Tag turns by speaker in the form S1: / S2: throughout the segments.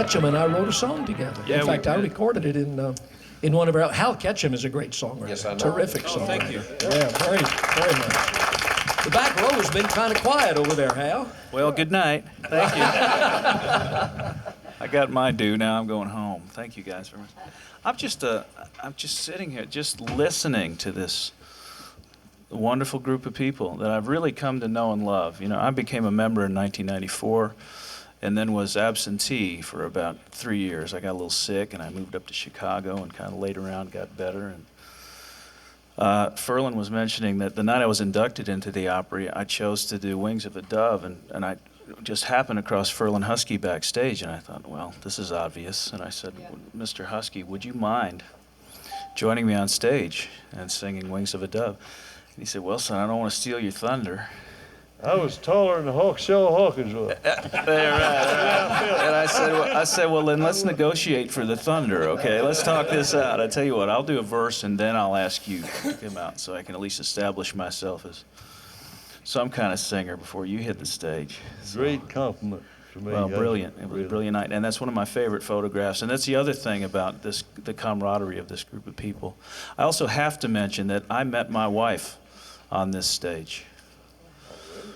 S1: Ketchum and I wrote a song together.
S2: Yeah,
S1: in fact, I recorded it in one of our... Hal Ketchum is a great songwriter.
S3: Yes, I know.
S1: Terrific songwriter.
S2: Thank you.
S1: Yeah, very, very much. The back row has been kind of quiet over there, Hal.
S2: Well, good night. Thank you. I got my due. Now I'm going home. Thank you guys very much. I'm just sitting here, just listening to this wonderful group of people that I've really come to know and love. You know, I became a member in 1994 and then was absentee for about 3 years. I got a little sick and I moved up to Chicago and kind of laid around, got better. And Ferlin was mentioning that the night I was inducted into the Opry, I chose to do Wings of a Dove, and I just happened across Ferlin Husky backstage, and I thought, well, this is obvious. And I said, Mr. Husky, would you mind joining me on stage and singing Wings of a Dove? And he said, well, son, I don't want to steal your thunder.
S4: I was taller than Hawkins was.
S2: There, right. And I said, well, then let's negotiate for the thunder, okay? Let's talk this out. I tell you what, I'll do a verse, and then I'll ask you to come out so I can at least establish myself as some kind of singer before you hit the stage. So,
S4: great compliment to me.
S2: well, brilliant. It was a brilliant night, and that's one of my favorite photographs. And that's the other thing about this, the camaraderie of this group of people. I also have to mention that I met my wife on this stage.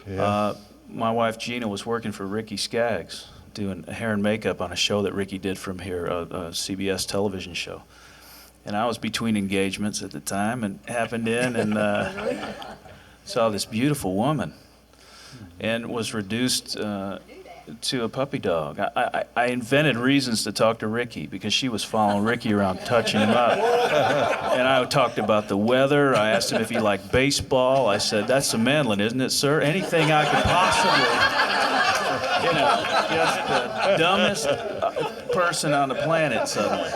S4: Yeah.
S2: My wife Gina was working for Ricky Skaggs, doing hair and makeup on a show that Ricky did from here, a CBS television show. And I was between engagements at the time and happened in and saw this beautiful woman and was reduced to a puppy dog. I invented reasons to talk to Ricky because she was following Ricky around, touching him up. And I talked about the weather. I asked him if he liked baseball. I said, that's a mandolin, isn't it, sir? Anything I could possibly, just the dumbest person on the planet suddenly.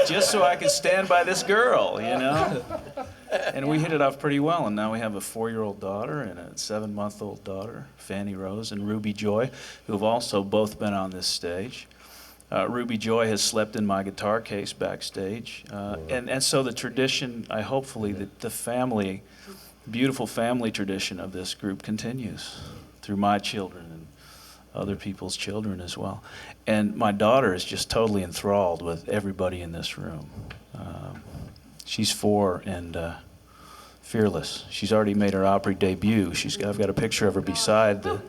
S2: Just so I could stand by this girl, And we hit it off pretty well, and now we have a 4-year-old daughter and a 7-month-old daughter, Fanny Rose and Ruby Joy, who have also both been on this stage. Ruby Joy has slept in my guitar case backstage, and so the tradition, hopefully, the family, beautiful family tradition of this group continues through my children and other people's children as well. And my daughter is just totally enthralled with everybody in this room. She's 4 and fearless. She's already made her Opry debut. I've got a picture of her beside the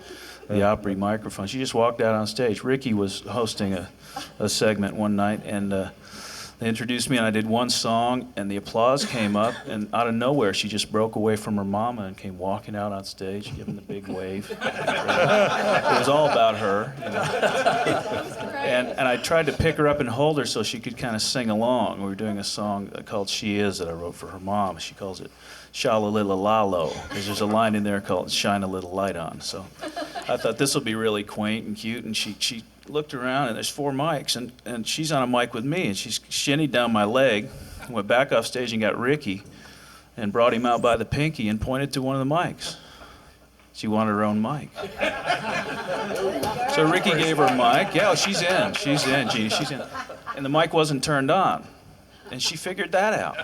S2: Opry microphone. She just walked out on stage. Ricky was hosting a segment one night, and they introduced me, and I did one song, and the applause came up, and out of nowhere, she just broke away from her mama and came walking out on stage, giving the big wave. It was all about her. And I tried to pick her up and hold her so she could kind of sing along. We were doing a song called She Is that I wrote for her mom. She calls it Sha-la-lila-la-lo, because there's a line in there called Shine a Little Light On. So I thought this will be really quaint and cute, and she looked around, and there's 4 mics, and she's on a mic with me, and she's shinnied down my leg, went back off stage and got Ricky, and brought him out by the pinky and pointed to one of the mics. She wanted her own mic. So Ricky gave her a mic. Yeah, she's in, Jeannie, she's in. And the mic wasn't turned on, and she figured that out.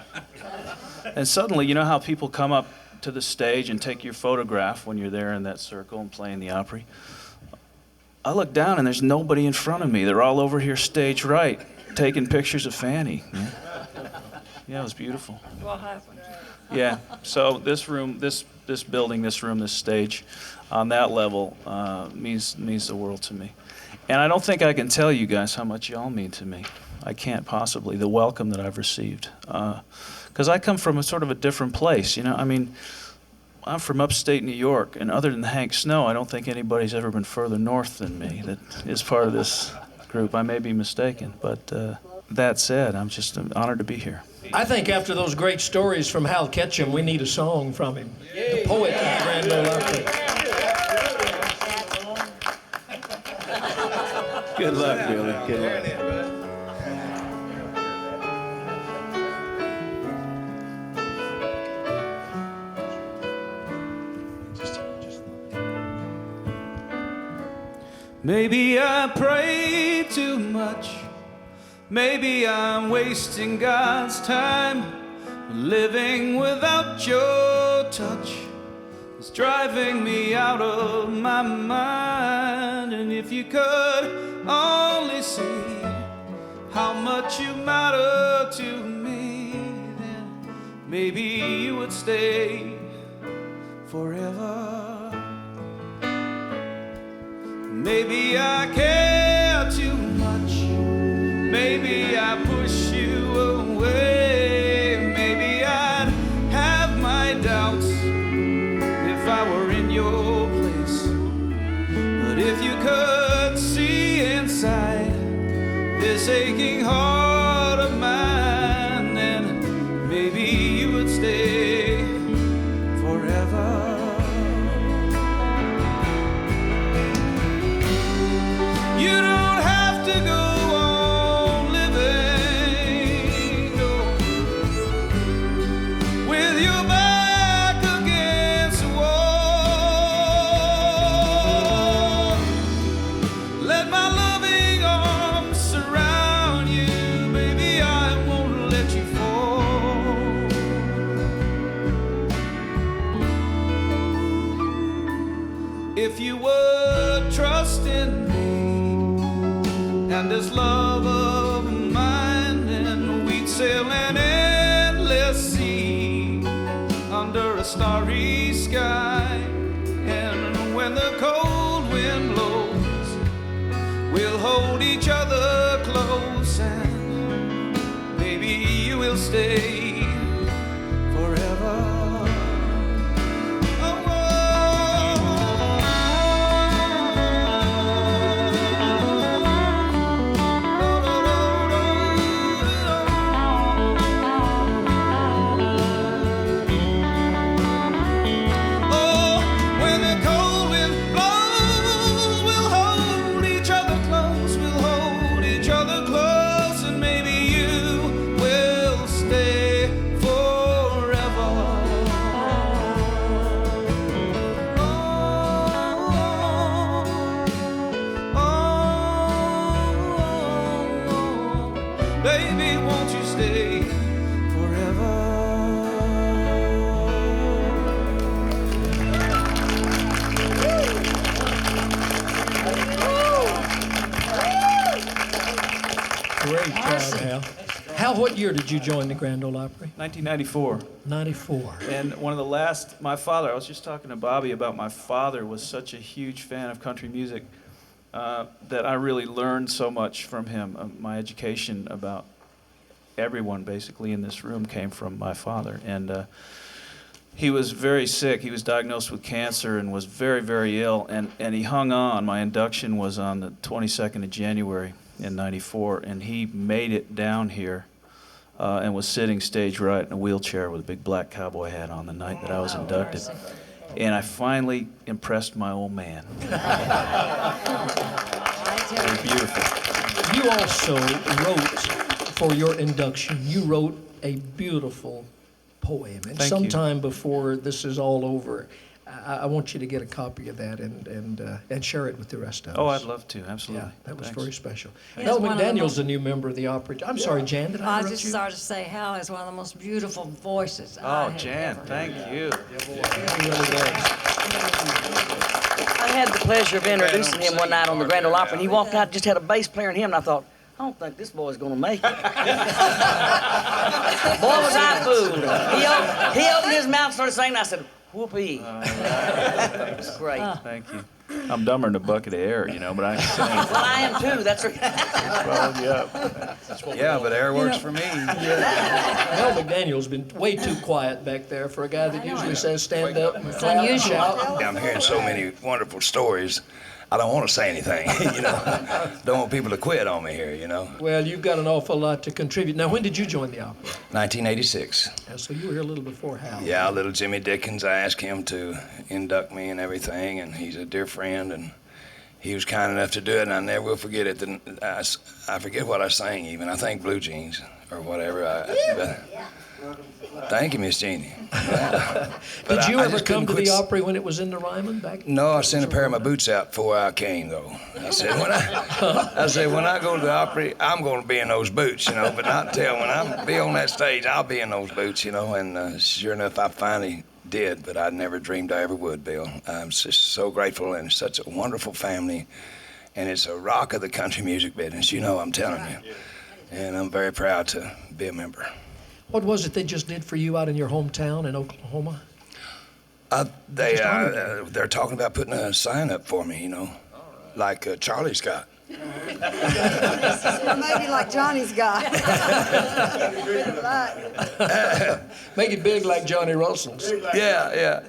S2: And suddenly, you know how people come up to the stage and take your photograph when you're there in that circle and playing the Opry? I look down and there's nobody in front of me. They're all over here stage right, taking pictures of Fanny. Yeah, it was beautiful.
S5: What happened?
S2: Yeah, so this room, this building, this room, this stage, on that level, means the world to me. And I don't think I can tell you guys how much y'all mean to me. I can't possibly, the welcome that I've received. Because I come from a sort of a different place, I mean, I'm from upstate New York, and other than Hank Snow, I don't think anybody's ever been further north than me that is part of this group. I may be mistaken, but that said, I'm just honored to be here.
S1: I think after those great stories from Hal Ketchum, we need a song from him. The poet of the Grand Ole Opry.
S2: Good luck, Billy. Good luck. Maybe I pray too much. Maybe I'm wasting God's time, living without your touch. is driving me out of my mind. And if you could only see how much you matter to me, then maybe you would stay forever. Maybe I care too much. Maybe I push you away. Maybe I'd have my doubts if I were in your place. But if you could see inside this aching heart of mine, then maybe you would stay forever. You don't have to go on living, no, with your back against the wall. Let my loving arms surround you, baby, I won't let you fall. If you would trust in me and this love of mine, and we'd sail an endless sea under a starry sky. And when the cold wind blows, we'll hold each other close, and maybe you will stay forever. Baby, won't you stay forever?
S1: Great job, Hal. Hal, what year did you join the Grand Ole Opry?
S2: 1994.
S1: 94.
S2: And one of the last, my father, I was just talking to Bobby about my father was such a huge fan of country music that I really learned so much from him. My education about everyone basically in this room came from my father. And he was very sick. He was diagnosed with cancer and was very, very ill. And he hung on. My induction was on the 22nd of January in 94. And he made it down here and was sitting stage right in a wheelchair with a big black cowboy hat on the night that I was inducted. And I finally impressed my old man. Very beautiful.
S1: You also wrote, for your induction, you wrote a beautiful poem. And
S2: Thank you.
S1: sometime before this is all over, I want you to get a copy of that and share it with the rest of us.
S2: Oh, I'd love to, absolutely.
S1: Yeah, that was
S2: Thanks.
S1: very special.
S3: It's
S1: Mel
S3: one of the
S1: McDaniel's
S3: most-
S1: a new member of the Opry. I'm sorry, Jan, did I
S3: I
S1: interrupt
S3: just
S1: you?
S3: started to say Hal is one of the most beautiful voices I
S2: Oh,
S3: have
S2: Jan,
S3: ever
S2: thank you.
S1: He really does.
S5: I had the pleasure of introducing him one night on the Grand Ole Opry, and he walked out, just had a bass player in him, and I thought, I don't think this boy's gonna make it. Boy, was I fooled. He opened his mouth and started singing, I said, whoopee. It was great.
S2: Thank you. I'm dumber than a bucket of air, you know, but I can sing.
S5: Well, I am too, that's right.
S2: Well, yeah.
S6: Yeah, but air works for me.
S1: Mel McDaniel's been way too quiet back there for a guy that usually says stand up and clap and
S3: unusual.
S1: shout.
S6: I'm hearing so many wonderful stories. I don't want to say anything, you know. Don't want people to quit on me here, you know.
S1: Well, you've got an awful lot to contribute. Now, when did you join the Opry?
S6: 1986.
S1: So you were here a little before Hal.
S6: Yeah, little Jimmy Dickens, I asked him to induct me and everything, and he's a dear friend, and he was kind enough to do it, and I never will forget it. I forget what I sang even. I think Blue Jeans or whatever. Thank you, Miss Jeannie.
S1: Did you ever
S6: just
S1: come
S6: couldn't
S1: to the
S6: quit
S1: Opry when it was in the Ryman back?
S6: No, I sent a pair of my boots out before I came, though. I said, when I go to the Opry, I'm going to be in those boots, you know. But not until when I be on that stage, I'll be in those boots, you know. And sure enough, I finally did, but I never dreamed I ever would, Bill. I'm just so grateful, and such a wonderful family, and it's a rock of the country music business, you know, I'm telling you. And I'm very proud to be a member.
S1: What was it they just did for you out in your hometown in Oklahoma?
S6: They're talking about putting a sign up for me, you know, like Charlie's got.
S7: Or maybe like Johnny's got.
S1: Make it big like Johnny Russell's.
S6: Yeah,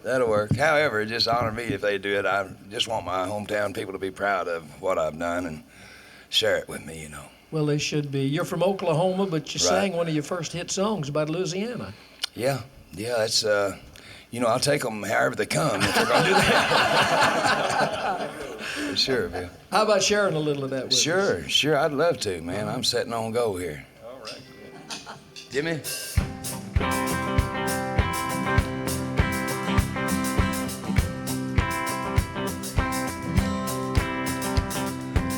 S6: that'll work. However, just honor me if they do it. I just want my hometown people to be proud of what I've done and share it with me, you know.
S1: Well, they should be. You're from Oklahoma, but you sang one of your first hit songs about Louisiana.
S6: Yeah, that's, you know, I'll take them however they come if they're going to do that. For sure, Bill.
S1: How about sharing a little of that with us?
S6: Sure, I'd love to, man. I'm setting on go here. All right. Jimmy?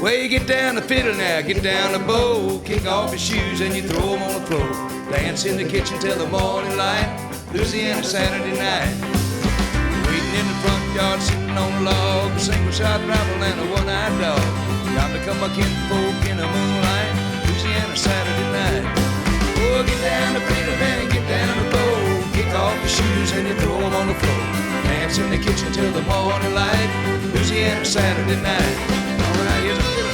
S6: Well, you get down the fiddle now, get down the bow, kick off your shoes and you throw them on the floor. Dance in the kitchen till the morning light, Louisiana Saturday night. Waiting in the front yard, sitting on a log, a single-shot rifle and a one-eyed dog. Time to come my kinfolk in the moonlight, Louisiana Saturday night. Oh, get down the fiddle and get down the bow, kick off your shoes and you throw them on the floor. Dance in the kitchen till the morning light, Louisiana Saturday night. All right, here's a fiddle.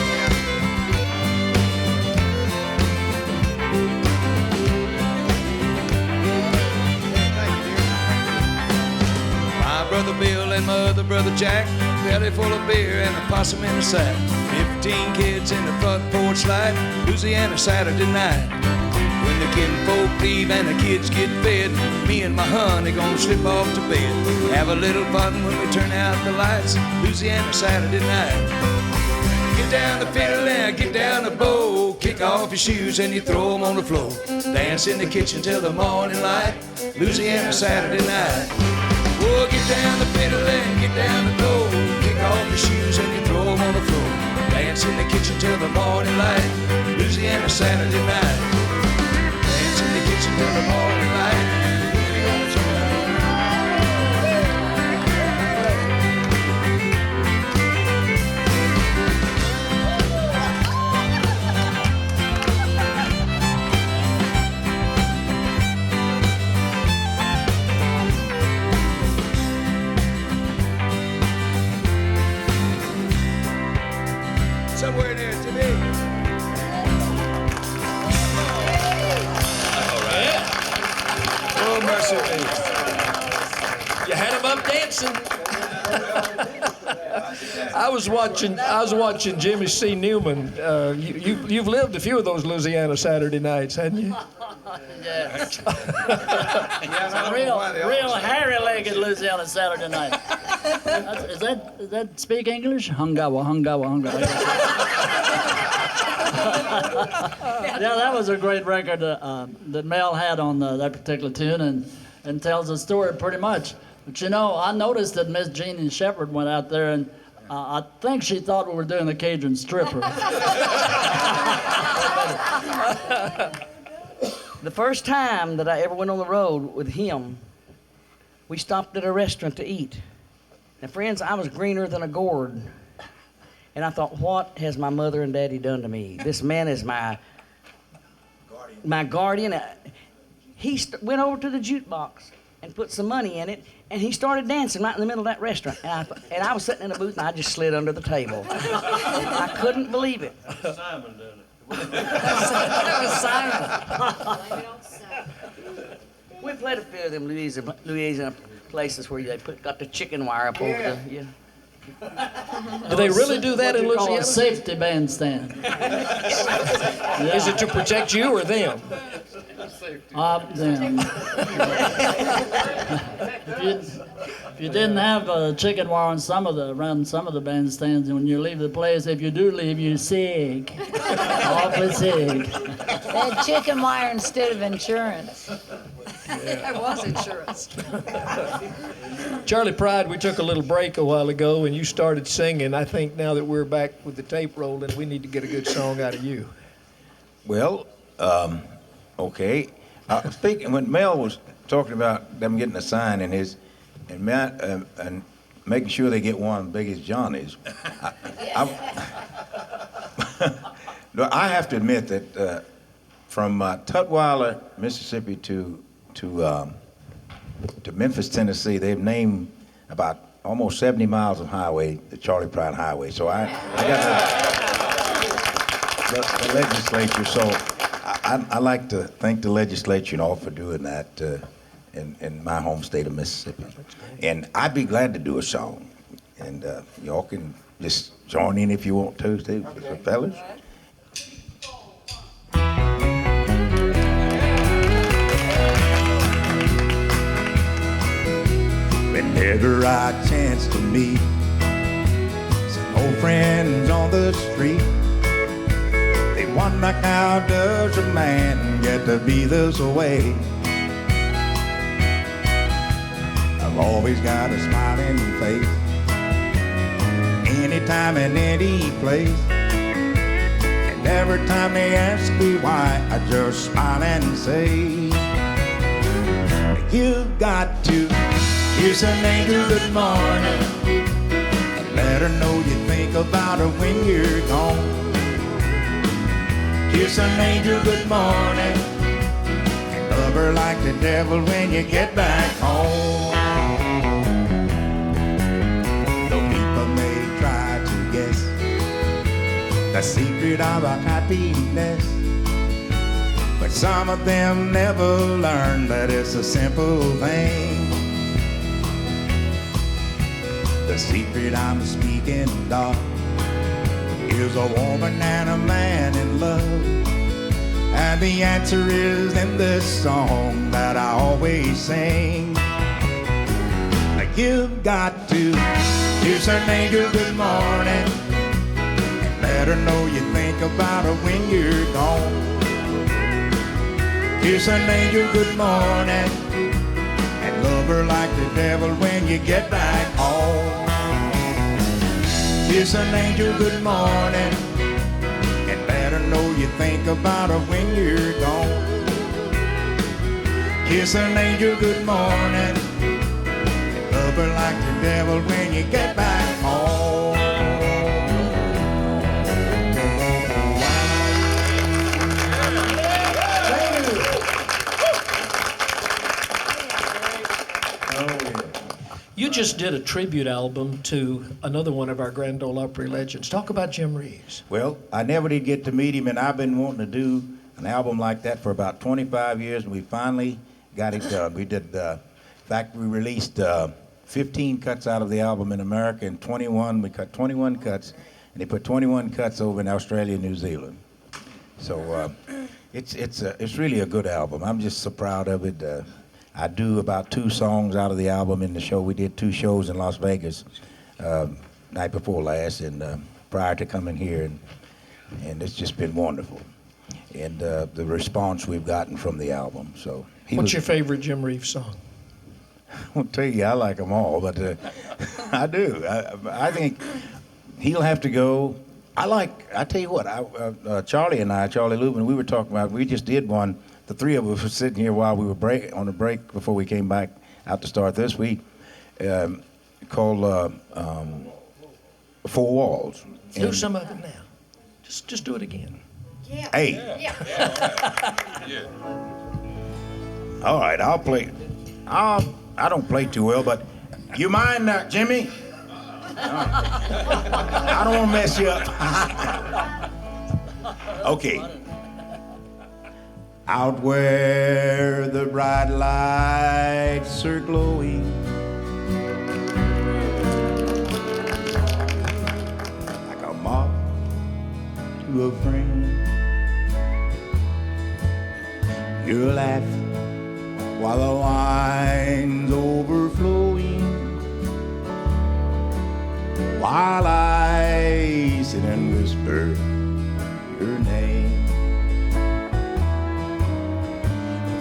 S6: My brother Bill and my other brother Jack, belly full of beer and a possum in the sack. 15 kids in the front porch light, Louisiana Saturday night. When the kinfolk leave and the kids get fed, me and my honey gonna slip off to bed. Have a little fun when we turn out the lights, Louisiana Saturday night. Get down the fiddle and get down the bow, kick off your shoes and you throw them on the floor. Dance in the kitchen till the morning light, Louisiana Saturday night. Oh, get down the fiddle and get down the bow, kick off your shoes and you throw them on the floor. Dance in the kitchen till the morning light, Louisiana Saturday night. Dance in the kitchen till the morning light, Louisiana Saturday night. Somewhere there, Jimmy.
S1: Oh, mercy me. You had him up dancing. I was watching Jimmy C. Newman. You've lived a few of those Louisiana Saturday nights, hadn't you?
S8: Yes. Real hairy-legged Louisiana Saturday night. Is that speak English? Hungawa. Yeah, that was a great record that Mel had on that particular tune, and tells the story pretty much. But you know, I noticed that Miss Jeannie Shepherd went out there, and I think she thought we were doing the Cajun Stripper.
S5: The first time that I ever went on the road with him, we stopped at a restaurant to eat. Now, friends, I was greener than a gourd. And I thought, what has my mother and daddy done to me? This man is my guardian. He went over to the jukebox and put some money in it, and he started dancing right in the middle of that restaurant. And I was sitting in a booth, and I just slid under the table. I couldn't believe it.
S4: Simon done it.
S3: That was Simon.
S5: We played a few of them Louisiana places where they got the chicken wire up over the... Yeah.
S1: Do they really do that in
S8: What you call a
S1: Louisiana?
S8: safety bandstand.
S1: Is it to protect you or them?
S8: Them. If you didn't have a chicken wire on around some of the bandstands, and when you leave the place, if you do leave, you're sick. Awfully sick.
S7: They had chicken wire instead of insurance.
S3: That was insurance.
S1: Charley Pride, we took a little break a while ago, and you started singing. I think now that we're back with the tape rolling, we need to get a good song out of you.
S9: Well, okay. Speaking, when Mel was talking about them getting a sign in his, and making sure they get one big as Johnny's, I have to admit that from Tutwiler, Mississippi to Memphis, Tennessee, they've named about almost 70 miles of highway the Charley Pride Highway. So I got the legislature. So I like to thank the legislature and all for doing that in my home state of Mississippi. And I'd be glad to do a song. And y'all can just join in if you want to, too, fellas. Whenever I chance to meet some old friends on the street, they wonder how does a man get to be this way. I've always got a smiling face, anytime and any place. And every time they ask me why, I just smile and say, you've got to kiss an angel good morning and let her know you think about her when you're gone. Kiss an angel good morning and love her like the devil when you get back home. Though people may try to guess the secret of our happiness, but some of them never learn that it's a simple thing. The secret I'm speaking of is a woman and a man in love. And the answer is in this song that I always sing. You've got to kiss an angel good morning and let her know you think about her when you're gone. Kiss an angel good morning and love her like the devil when you get back home. Kiss an angel good morning and let her know you think about her when you're gone. Kiss an angel good morning and love her like the devil when you get back home.
S1: You just did a tribute album to another one of our Grand Ole Opry legends. Talk about Jim Reeves.
S9: Well, I never did get to meet him, and I've been wanting to do an album like that for about 25 years, and we finally got it done. We did, in fact, we released 15 cuts out of the album in America, and we cut 21 cuts, and they put 21 cuts over in Australia and New Zealand. So it's really a good album. I'm just so proud of it. I do about 2 songs out of the album in the show. We did 2 shows in Las Vegas night before last and prior to coming here, and it's just been wonderful. And the response we've gotten from the album. So
S1: what's your favorite Jim Reeves song?
S9: I won't tell you I like them all, but I do. I think he'll have to go. I tell you what, Charlie and I, Charlie Louvin, we were talking about, we just did one. The 3 of us were sitting here while we were on a break before we came back out to start this week, called 4 Walls.
S1: Do some of it now. Just do it again.
S7: Yeah.
S9: Hey.
S7: Yeah.
S9: All right, I'll play. I don't play too well, but you mind, Jimmy? I don't want to mess you up. Okay. Out where the bright lights are glowing, like a moth to a friend, you're laughing while the wine's overflowing, while I sit and whisper your name.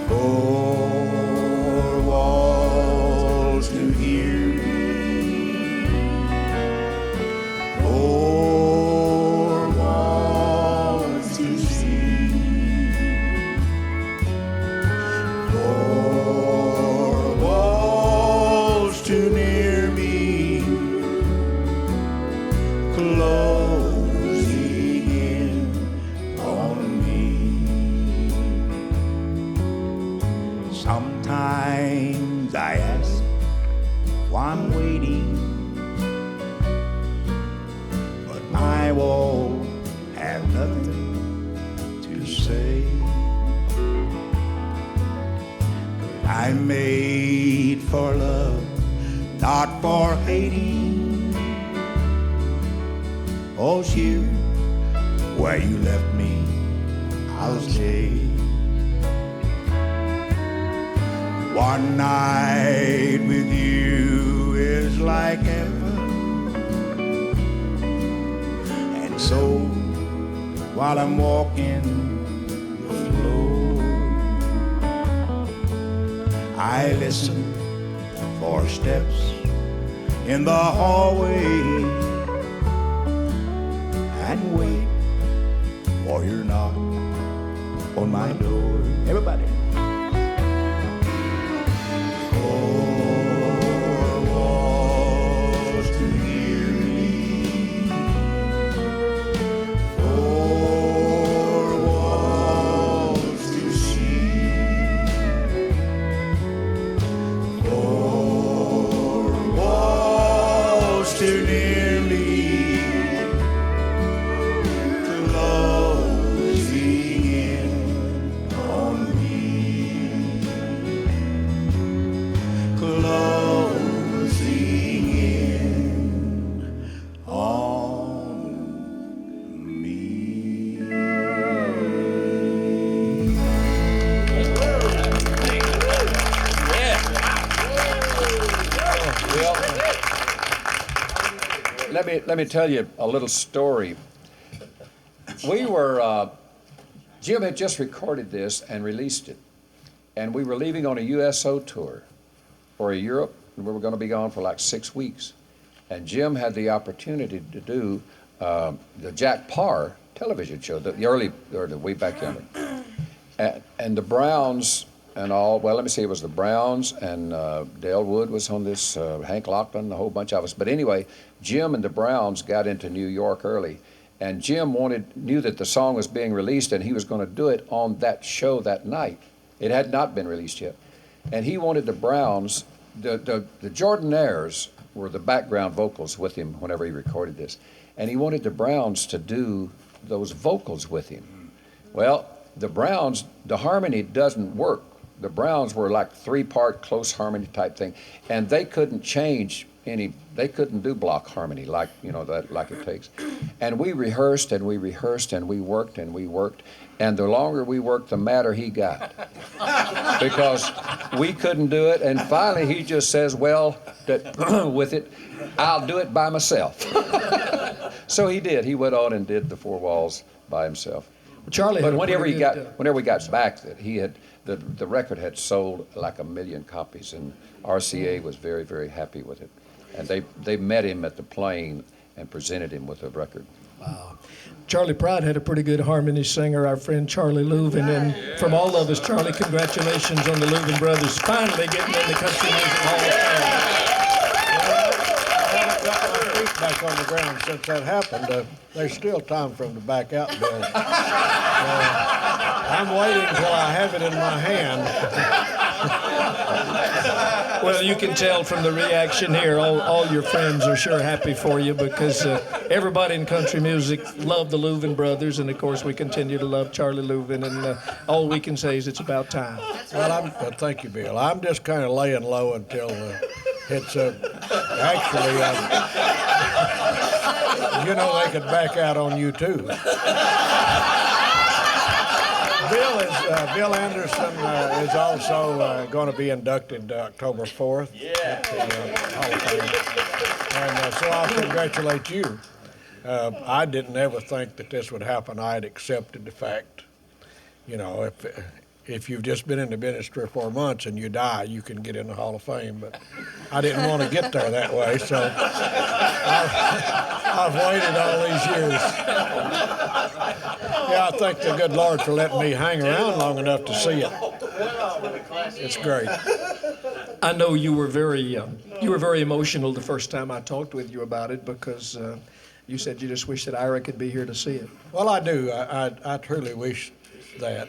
S9: 4 walls to hear me, 4 walls to see. I ask why I'm waiting, but I won't have nothing to say. I'm made for love, not for hating. Oh, here where you left me, I'll stay. One night with you is like heaven, and so while I'm walking the floor, I listen for steps in the hallway and wait for your knock on my door. Everybody. Four walls to hear me, four walls to see, four walls to near me, closing in on me, closing in on me.
S10: Well, let me tell you a little story. We were Jim had just recorded this and released it, and we were leaving on a USO tour for Europe, and we were going to be gone for like 6 weeks. And Jim had the opportunity to do the Jack Parr television show, the early, or the way back younger. And the Browns and all, well, let me see, it was the Browns and Dale Wood was on this, Hank Lachlan, a whole bunch of us. But anyway, Jim and the Browns got into New York early. And Jim knew that the song was being released and he was going to do it on that show that night. It had not been released yet. And he wanted the Browns, the Jordanaires were the background vocals with him whenever he recorded this. And he wanted the Browns to do those vocals with him. Well, the Browns, the harmony doesn't work. The Browns were like 3-part close harmony type thing. And they couldn't change they couldn't do block harmony like, like it takes. And we rehearsed and we rehearsed and we worked and we worked. And the longer we worked, the madder he got. Because we couldn't do it. And finally he just says, well, with it, I'll do it by myself. So he did. He went on and did the Four Walls by himself.
S1: Charlie,
S10: but whenever we got back, that he had the record had sold like 1 million copies, and RCA was very, very happy with it. And they met him at the plane and presented him with the record.
S1: Wow. Charley Pride had a pretty good harmony singer, our friend Charlie Louvin. And from all of us, Charlie, congratulations on the Louvin Brothers finally getting in the Country Music Hall of Fame.
S11: I haven't got my feet back on the ground since that happened. There's still time for them to back out, Bill. I'm waiting until I have it in my hand.
S1: Well, you can tell from the reaction here, all your friends are sure happy for you because everybody in country music loved the Louvin Brothers, and of course we continue to love Charlie Louvin, and all we can say is it's about time.
S11: Well, thank you, Bill. I'm just kind of laying low until it's actually, they could back out on you too. Bill Anderson is also going to be inducted October 4th at the Hall of Fame. And so I'll congratulate you. I didn't ever think that this would happen. I had accepted the fact, if you've just been in the business 3 or 4 months and you die, you can get in the Hall of Fame. But I didn't want to get there that way, so I've waited all these years. Yeah, I thank the good Lord for letting me hang around long enough to see it. It's great.
S1: I know you were very emotional the first time I talked with you about it because you said you just wish that Ira could be here to see it.
S11: Well, I do. I truly wish that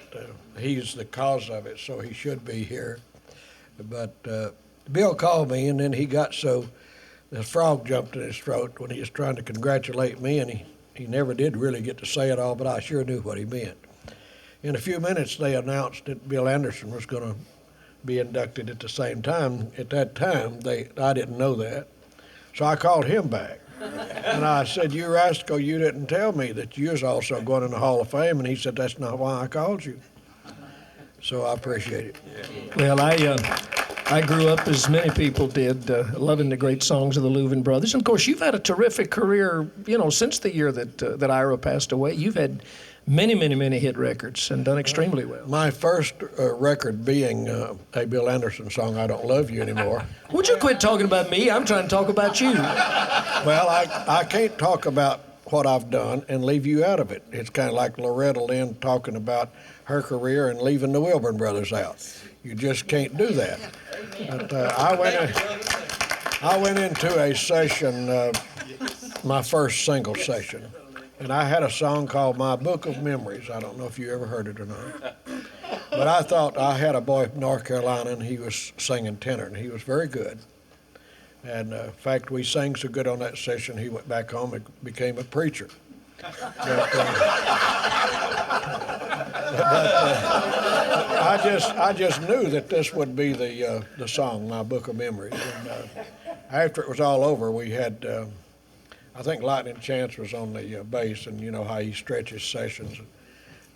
S11: he's the cause of it, so he should be here. But Bill called me, and then he got so the frog jumped in his throat when he was trying to congratulate me, and he never did really get to say it all, but I sure knew what he meant. In a few minutes, they announced that Bill Anderson was going to be inducted at the same time. At that time, I didn't know that. So I called him back. And I said, "You rascal, you didn't tell me that you was also going in the Hall of Fame." And he said, "That's not why I called you." So I appreciate it.
S1: Well, I grew up, as many people did, loving the great songs of the Louvin Brothers. And, of course, you've had a terrific career, since the year that Ira passed away. You've had many, many, many hit records and done extremely well.
S11: My first record being a Bill Anderson song, "I Don't Love You Anymore."
S1: Would you quit talking about me? I'm trying to talk about you.
S11: Well, I can't talk about what I've done and leave you out of it. It's kind of like Loretta Lynn talking about her career and leaving the Louvin Brothers out. You just can't do that. But I went into a session, my first single session, and I had a song called "My Book of Memories." I don't know if you ever heard it or not. But I thought I had a boy from North Carolina, and he was singing tenor, and he was very good. And in fact, we sang so good on that session, he went back home and became a preacher. I just knew that this would be the song, "My Book of Memories." And after it was all over, we had, I think Lightning Chance was on the bass, and you know how he stretches sessions.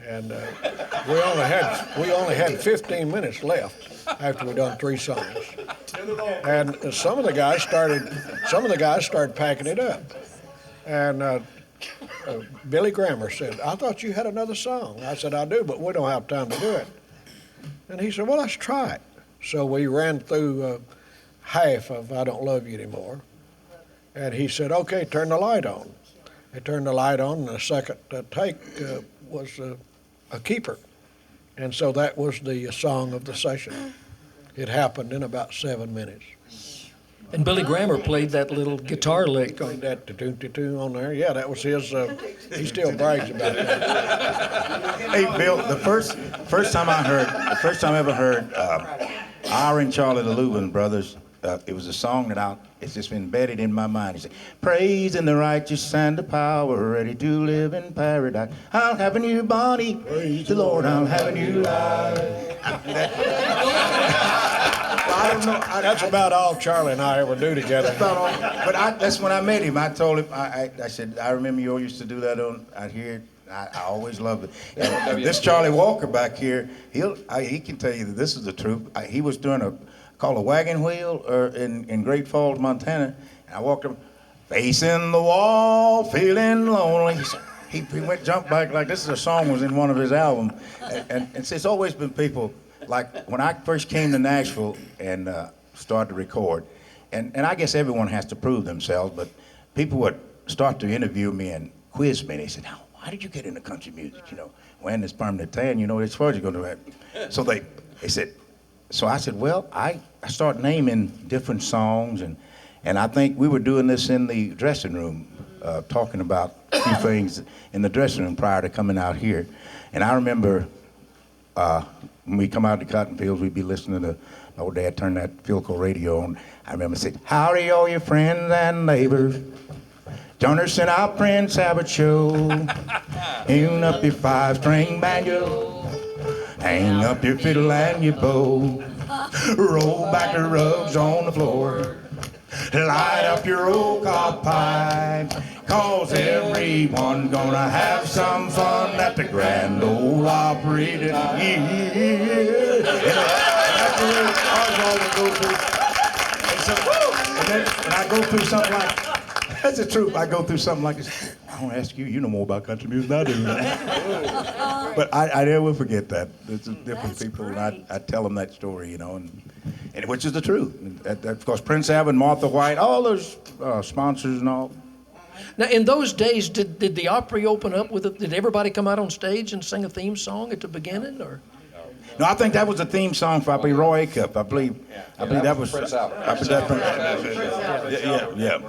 S11: And we only had 15 minutes left after we'd done 3 songs. And some of the guys started packing it up. And Billy Grammer said, "I thought you had another song." I said, "I do, but we don't have time to do it." And he said, "Well, let's try it." So we ran through half of "I Don't Love You Anymore." And he said, "Okay, turn the light on." They turned the light on, and the second take was a keeper. And so that was the song of the session. It happened in about 7 minutes.
S1: And Billy Grammer played that little guitar lick
S11: on that on there. Yeah, that was his. He still brags about that.
S9: Hey, Bill, the first time I ever heard Ira and Charley, the Louvin Brothers, it was a song that it's just been embedded in my mind. He said, "Praising the righteous and the power, ready to live in paradise. I'll have a new body, praise the Lord, I'll have a new life." I don't know.
S11: That's about all Charley and I ever do together.
S9: That's about all. But that's when I met him. I told him, I said, "I remember you all used to do that out here. I always loved it." And this Charlie Walker back here, he can tell you that this is the truth. He was doing called a wagon wheel in Great Falls, Montana. And I walked up, facing the wall, feeling lonely. He jumped back like this is a song was in one of his albums. And it's always been people, like when I first came to Nashville and started to record, and I guess everyone has to prove themselves, but people would start to interview me and quiz me. And they said, "Now, why did you get into country music? When this permanent tan, as far as you're going to have." So they said, so I said, well, I started naming different songs, and I think we were doing this in the dressing room, talking about a few things in the dressing room prior to coming out here. And I remember when we come out to cotton fields, we'd be listening to my old dad turn that Philco radio on. I remember saying, "Howdy, all your friends and neighbors. Join us in our Prince Albert show. Tune up your 5-string banjo. Hang up your fiddle and your bow. Roll back the rugs on the floor. Light up your old cob pipe. 'Cause everyone gonna have some fun at the Grand Ole Opry tonight." That's the way Osborne would go through. And then when I go through something like, that's the truth, I go through something like this. "I want to ask you, you know more about country music than I do." But I never forget that. It's different people, and I tell them that story, and which is the truth. Of course, Prince Albert, Martha White, all those sponsors and all.
S1: Now, in those days, did the Opry open up with it? Did everybody come out on stage and sing a theme song at the beginning, or?
S9: No, I think that was the theme song for Roy Acuff. I believe that was
S10: Prince Albert.
S9: Yeah.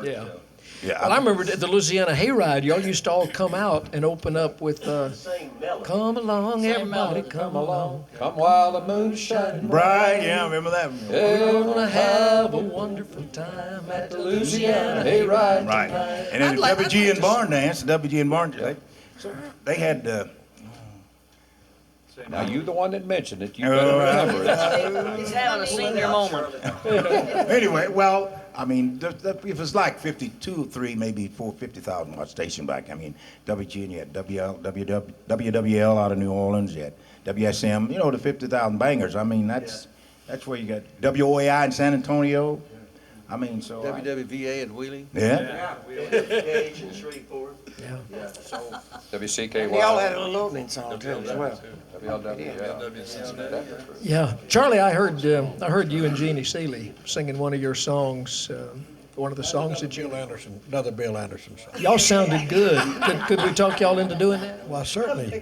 S9: Yeah,
S1: Well, I remember at the Louisiana Hayride, y'all used to all come out and open up with "Come along, everybody, come along,
S10: Come while the moon's shining
S9: Bright, yeah, I remember that.
S1: we're gonna have a wonderful time at the Louisiana Hayride."
S9: Right.
S1: tonight."
S9: And then
S1: I'd
S9: the
S1: like-
S9: WG and Barn dance, WG and Barn, they had,
S10: Now, you the one that mentioned it. You better remember it.
S5: He's having a senior moment.
S9: anyway, well, I mean, it was like 52, 3, maybe 4, 50,000 watt station back. I mean, WG and you had WWL out of New Orleans, you had WSM, you know, the 50,000 bangers. I mean, that's where you got WOAI in San Antonio. I mean, so.
S12: WWVA in Wheeling.
S9: Yeah.
S12: Gage in Shreveport.
S1: Yeah.
S10: WCKY.
S12: They all had a loading song too as well.
S1: Yeah, Charlie, I heard you and Jeannie Seeley singing one of your songs, one of the songs that you.
S11: Bill Anderson, another Bill Anderson song.
S1: Y'all sounded good. Could we talk y'all into doing that?
S11: Well, certainly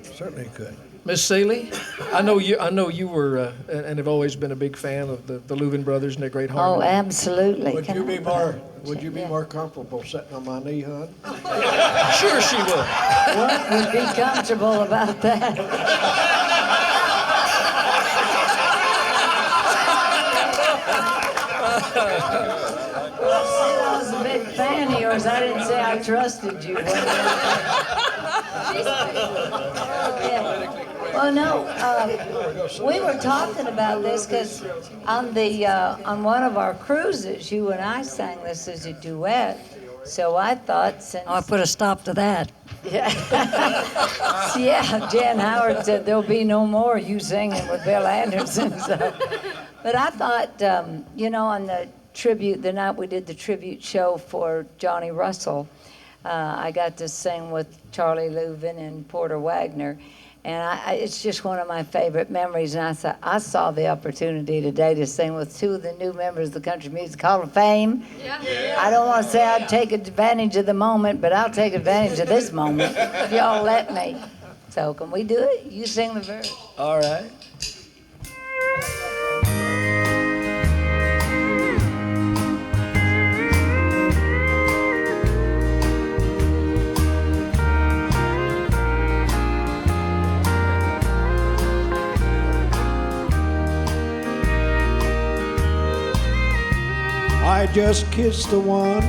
S11: could.
S1: Miss Seeley, I know you were and have always been a big fan of the Louvin Brothers and their great
S7: Oh,
S1: harmony.
S7: absolutely.
S11: Would
S7: Come
S11: you be
S7: on.
S11: more? Would you be more comfortable sitting on my knee, hon?
S1: Sure, she would.
S7: What would be comfortable about that? I was a big fan of yours. I didn't say I trusted you. Well, no, we were talking about this because on one of our cruises, you and I sang this as a duet. So I thought since
S3: I put a stop to that.
S7: yeah, Jan Howard said there'll be no more you singing with Bill Anderson. So. But I thought, on the night we did the tribute show for Johnny Russell, I got to sing with Charlie Louvin and Porter Wagner. And it's just one of my favorite memories. And I saw the opportunity today to sing with two of the new members of the Country Music Hall of Fame. Yeah. I don't want to say I'd take advantage of the moment, but I'll take advantage of this moment if y'all let me. So can we do it? You sing the verse.
S1: All right.
S11: I just kissed the one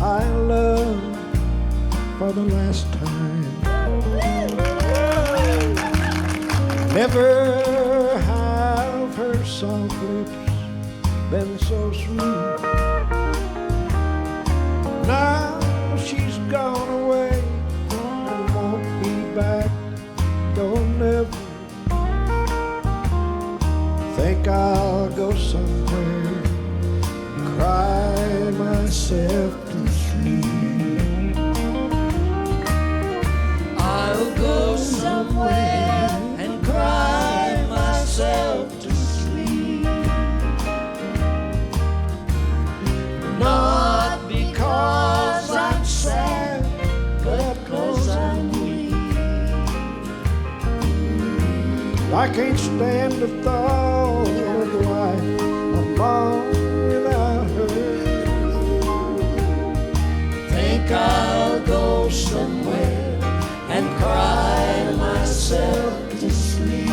S11: I love for the last time. Never have her soft lips been so sweet. Now she's gone away and won't be back. Don't ever think I'll go somewhere, cry myself to sleep.
S1: I'll go somewhere and cry myself to sleep. Not because I'm sad, but because I'm weak.
S11: I can't stand the thought of life alone without her.
S1: Think I'll go somewhere and cry myself to sleep.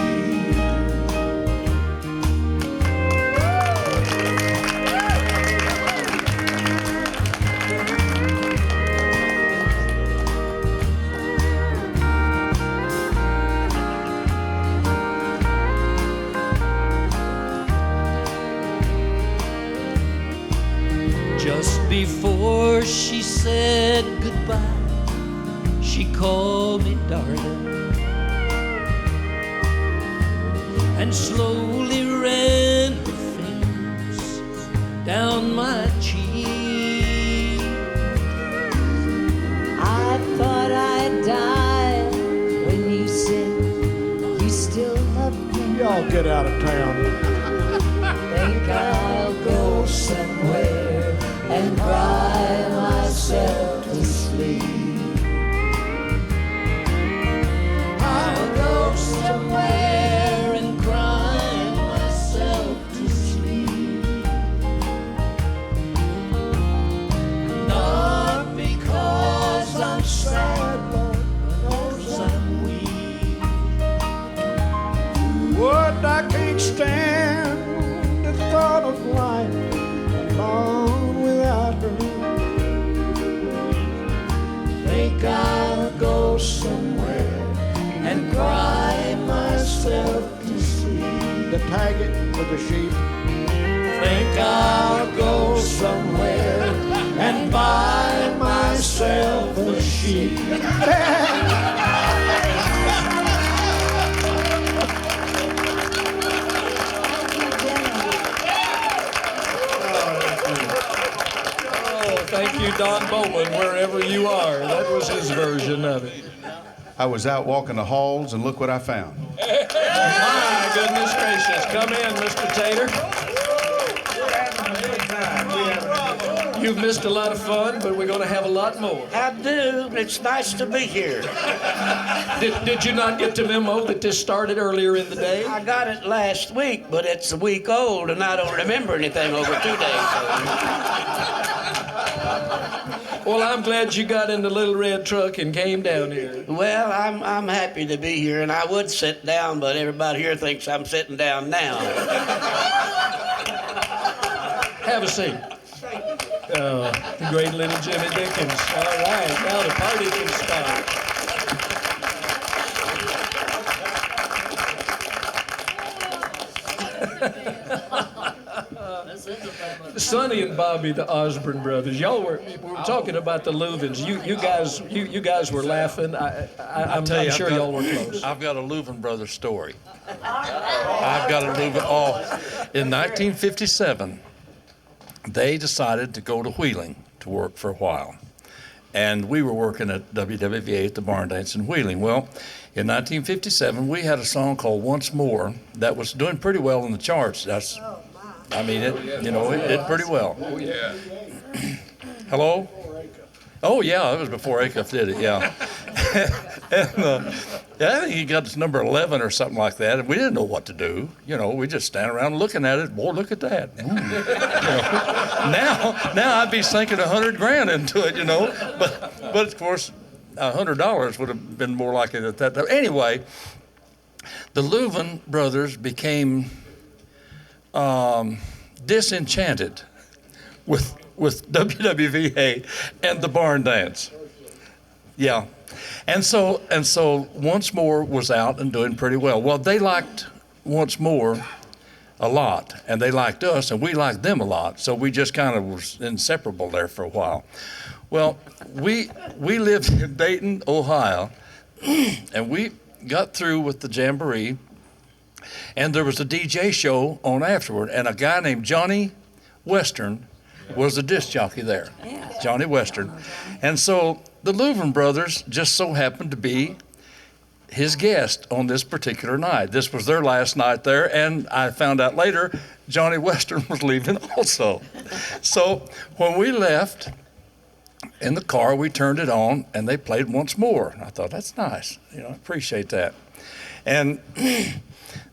S1: Just before she said goodbye, she called me darling and slowly ran her fingers down my cheek.
S7: I thought I'd die when you said you still love me.
S11: Y'all get out of town.
S7: Think I'll go somewhere and cry myself to sleep. I'll go somewhere and cry myself to sleep.
S1: Not
S11: But I can't stand the thought of life alone without her. Think I'll go somewhere and cry myself to sleep. The taggart with the sheep. Think I'll go somewhere and buy myself a sheep.
S1: Thank you, Don Bowman, wherever you are. That was his version of it.
S13: I was out walking the halls, and look what I found.
S1: My goodness gracious. Come in, Mr. Tater. You've missed a lot of fun, but we're going to have a lot more.
S12: I do. It's nice to be here.
S1: Did you not get the memo that this started earlier in the day?
S12: I got it last week, but it's a week old, and I don't remember anything over 2 days.
S1: Well, I'm glad you got in the little red truck and came down here.
S12: Well, I'm happy to be here, and I would sit down, but everybody here thinks I'm sitting down now.
S1: Have a seat. The great little Jimmy Dickens. All right, now the party can start. Sonny and Bobby, the Osborne Brothers. We were talking about the Louvins. You guys were laughing. I'm sure y'all were close.
S14: I've got a Louvin Brothers story. I've got a Louvin. Oh, in 1957, they decided to go to Wheeling to work for a while. And we were working at WWVA at the Barn Dance in Wheeling. Well, in 1957, we had a song called Once More that was doing pretty well in the charts. It did pretty well.
S10: Oh, yeah.
S14: Hello? Oh, yeah, it was before Acuff did it, yeah. And I think he got to number 11 or something like that, and we didn't know what to do. We just stand around looking at it. Boy, look at that. Now I'd be sinking $100,000 into it, But of course, $100 would have been more likely at that time. Anyway, the Louvin Brothers became disenchanted with WWVA and the Barn Dance. Yeah. And so Once More was out and doing pretty well. Well, they liked Once More a lot, and they liked us, and we liked them a lot. So we just kind of was inseparable there for a while. Well, we lived in Dayton, Ohio, and we got through with the Jamboree, and there was a DJ show on afterward, and a guy named Johnny Western was the disc jockey there.
S7: Yeah.
S14: Johnny Western. And so the Louvin Brothers just so happened to be his guest on this particular night. This was their last night there, and I found out later Johnny Western was leaving also. So when we left in the car, we turned it on, and they played Once More. I thought, that's nice. I appreciate that. And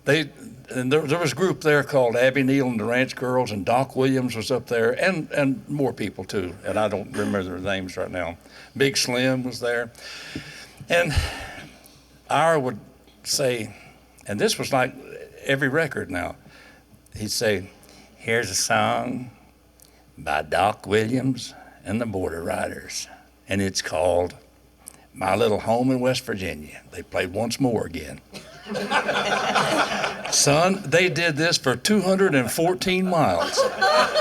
S14: there was a group there called Abby Neal and the Ranch Girls, and Doc Williams was up there, and more people too, and I don't remember their names right now. Big Slim was there. And Ira would say, and this was like every record now, he'd say, here's a song by Doc Williams and the Border Riders, and it's called My Little Home in West Virginia. They played Once More again. Son, they did this for 214 miles.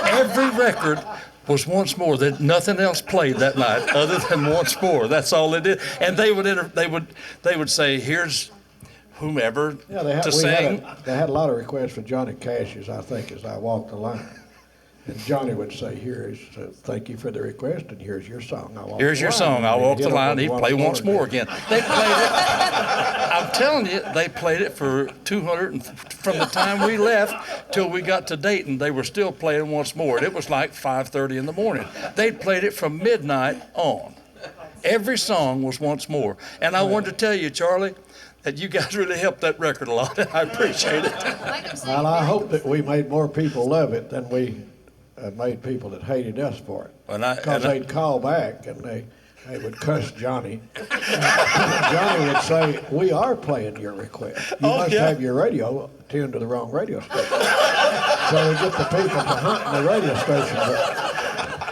S14: Every record was Once More. Nothing else played that night other than Once More. That's all they did. And they would say, here's whomever to sing.
S11: They had a lot of requests for Johnny Cash's, I think, as I walked the line. And Johnny would say, thank you for the request, and here's your song.
S14: Here's your song. I'll walk the line. He'd play Once More again. They played it. I'm telling you, they played it for 200, from the time we left till we got to Dayton, they were still playing Once More. And it was like 5:30 in the morning. They'd played it from midnight on. Every song was Once More. And I wanted to tell you, Charlie, that you guys really helped that record a lot. I appreciate it.
S11: Well, I hope that we made more people love it than we made people that hated us for it. Because they'd call back and they would cuss Johnny. Johnny would say, "We are playing your request. You must have your radio tuned to the wrong radio station." So we get the people to hunting the radio station.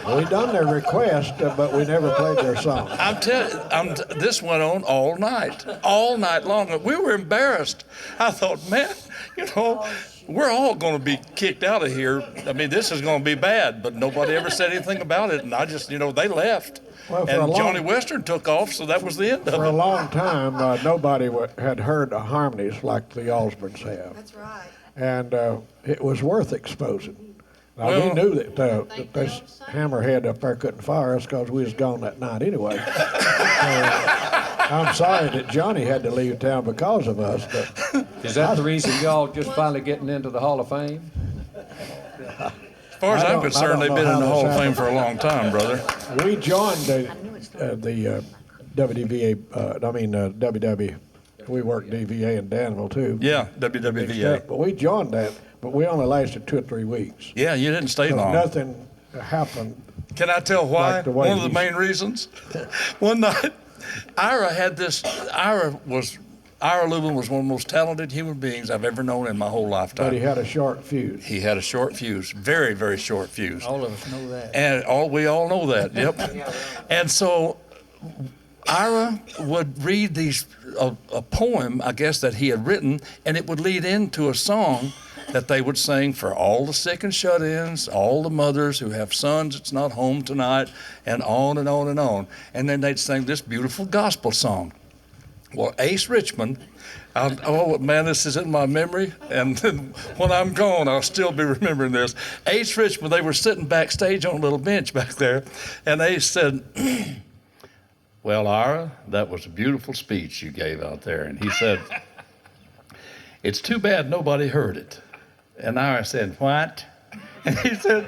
S11: But we done their request, but we never played their song.
S14: I'm telling you, this went on all night long. We were embarrassed. I thought, man, we're all going to be kicked out of here. I mean, this is going to be bad, but nobody ever said anything about it. And I just, they left.
S11: Well,
S14: and Johnny Western took off, so that was the end of it.
S11: For a long time, nobody had heard the harmonies like the Osbournes have.
S3: That's right.
S11: And it was worth exposing. Now, we knew that this hammerhead up there couldn't fire us because we was gone that night anyway. I'm sorry that Johnny had to leave town because of us. But
S10: is that the reason y'all just finally getting into the Hall of Fame?
S14: As far as I'm concerned, they've been in the Hall of Fame for a long time, brother.
S11: We joined the WDVA, WW. We worked DVA in Danville, too.
S14: Yeah, WWVA.
S11: But we joined that, but we only lasted 2 or 3 weeks.
S14: Yeah, you didn't stay long.
S11: Nothing happened.
S14: Can I tell why?
S11: Like
S14: One of the main reasons? One night, Ira Louvin was one of the most talented human beings I've ever known in my whole lifetime.
S11: But he had a short fuse.
S14: He had a short fuse, very, very short fuse.
S8: All of us know that.
S14: And we all know that, yep. And so Ira would read a poem, I guess, that he had written, and it would lead into a song that they would sing for all the sick and shut-ins, all the mothers who have sons that's not home tonight, and on and on and on. And then they'd sing this beautiful gospel song. Well, Ace Richmond, oh man, this is in my memory, and when I'm gone, I'll still be remembering this. Ace Richmond, they were sitting backstage on a little bench back there, and Ace said, "Well, Ira, that was a beautiful speech you gave out there." And he said, "It's too bad nobody heard it." And Ira said, "What?" And he said,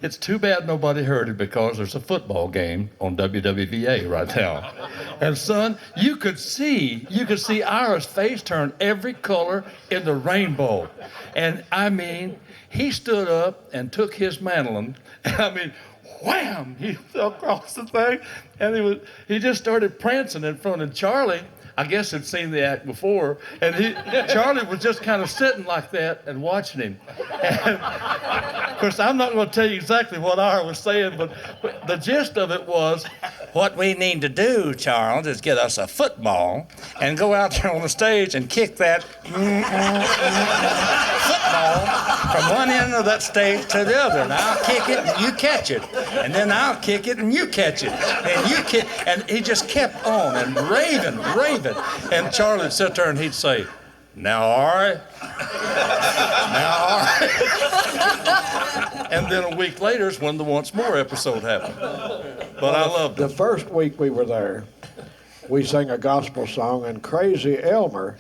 S14: "It's too bad nobody heard it because there's a football game on WWVA right now." And son, you could see Ira's face turn every color in the rainbow. And I mean, he stood up and took his mandolin, and I mean, wham, he fell across the thing, and he just started prancing in front of Charley. I guess had seen the act before, and Charley was just kind of sitting like that and watching him. And of course, I'm not going to tell you exactly what Ira was saying, but the gist of it was, "What we need to do, Charles, is get us a football and go out there on the stage and kick that football from one end of that stage to the other. And I'll kick it and you catch it, and then I'll kick it and you catch it, and you kick." And he just kept on and raving. And Charlie would sit there and he'd say, "Now, Ari. Now, Ari." And then a week later is when the once more episode happened. But I loved it.
S11: The first week we were there, we sang a gospel song, and Crazy Elmer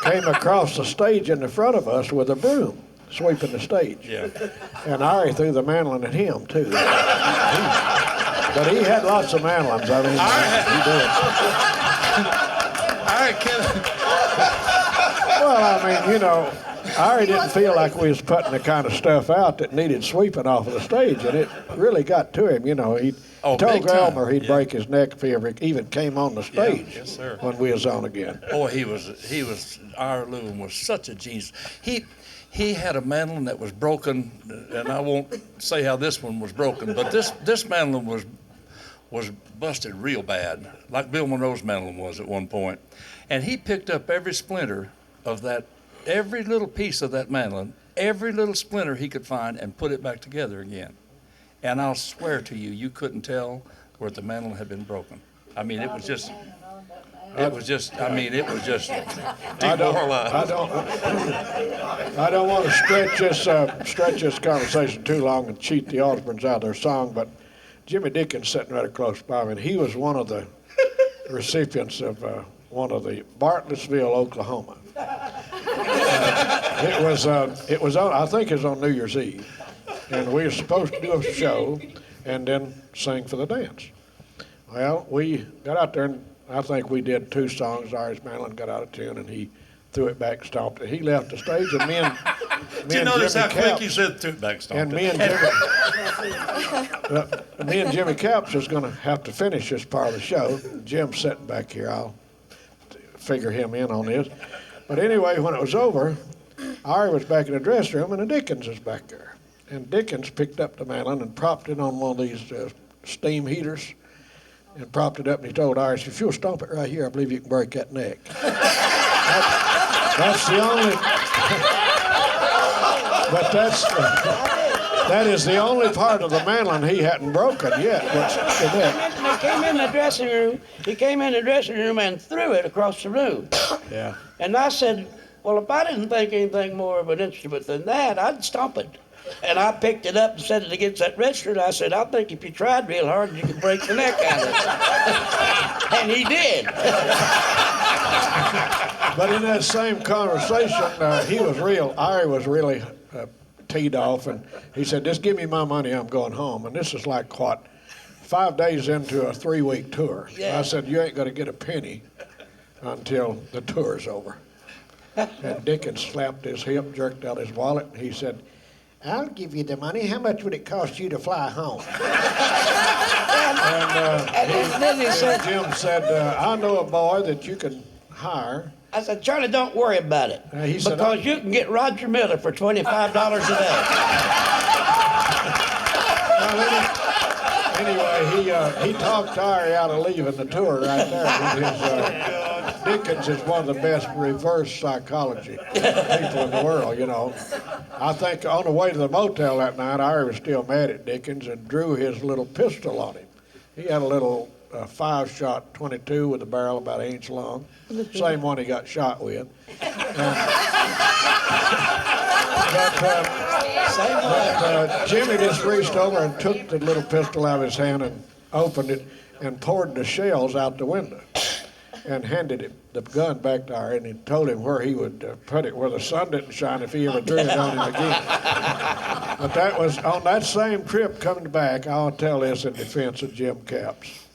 S11: came across the stage in the front of us with a broom, sweeping the stage.
S14: Yeah.
S11: And Ari threw the mandolin at him, too. But he had lots of mandolins. I mean, he did. Well, I mean, Ari didn't feel like we was putting the kind of stuff out that needed sweeping off of the stage, and it really got to him. He told Elmer he'd break his neck if he ever even came on the stage.
S14: Yeah, yes, sir.
S11: When we was on again.
S14: Boy, Ira Louvin was such a genius. He had a mandolin that was broken, and I won't say how this one was broken, but this mandolin was busted real bad, like Bill Monroe's mandolin was at one point. And he picked up every splinter of that, every little piece of that mandolin, every little splinter he could find, and put it back together again. And I'll swear to you, you couldn't tell where the mandolin had been broken. I mean, it was just demoralizing.
S11: I don't want to stretch this conversation too long and cheat the Osbornes out of their song, but Jimmy Dickens sitting right close by me, and he was one of the recipients of one of the Bartlesville, Oklahoma. It was on, I think it was on New Year's Eve, and we were supposed to do a show and then sing for the dance. Well, we got out there, and I think we did 2 songs. Ari's mandolin got out of tune, and he threw it back, stomped it. He left the stage, and me and
S14: Did you notice
S11: Jimmy
S14: how quick
S11: Capps-
S14: you said threw it back, stomped
S11: And
S14: it?
S11: me and Jimmy Capps is going to have to finish this part of the show. Jim's sitting back here. I'll figure him in on this. But anyway, when it was over, Ari was back in the dressing room, and the Dickens was back there. And Dickens picked up the mandolin and propped it on one of these steam heaters and propped it up, and he told Ari, if you'll stomp it right here, I believe you can break that neck. That's the only... But that is the only part of the mandolin he hadn't broken yet. Was the neck.
S12: He came in the dressing room. He came in the dressing room and threw it across the room.
S11: Yeah.
S12: And I said, well, if I didn't think anything more of an instrument than that, I'd stomp it. And I picked it up and set it against that register. And I said, I think if you tried real hard, you could break the neck out of it. And he did.
S11: But in that same conversation, Ari was really teed off, and he said, just give me my money, I'm going home. And this is like, 5 days into a 3-week tour.
S12: Yeah.
S11: I said, you ain't going to get a penny until the tour's over. And Dickens slapped his hip, jerked out his wallet, and he said, I'll give you the money. How much would it cost you to fly home? and Jim said, I know a boy that you can hire.
S12: I said, Charlie, don't worry about it.
S11: He said,
S12: because you can get Roger Miller for $25 a day.
S11: Anyway, he talked Ari out of leaving the tour right there with his... Dickens is one of the best reverse psychology people in the world, you know. I think on the way to the motel that night, Ari was still mad at Dickens and drew his little pistol on him. He had a little 5-shot 22 with a barrel about an inch long, same one he got shot with. But Jimmy just reached over and took the little pistol out of his hand and opened it and poured the shells out the window and handed the gun back to Ari, and he told him where he would put it, where the sun didn't shine if he ever drew it on him again. But that was on that same trip coming back. I'll tell this in defense of Jim Capps.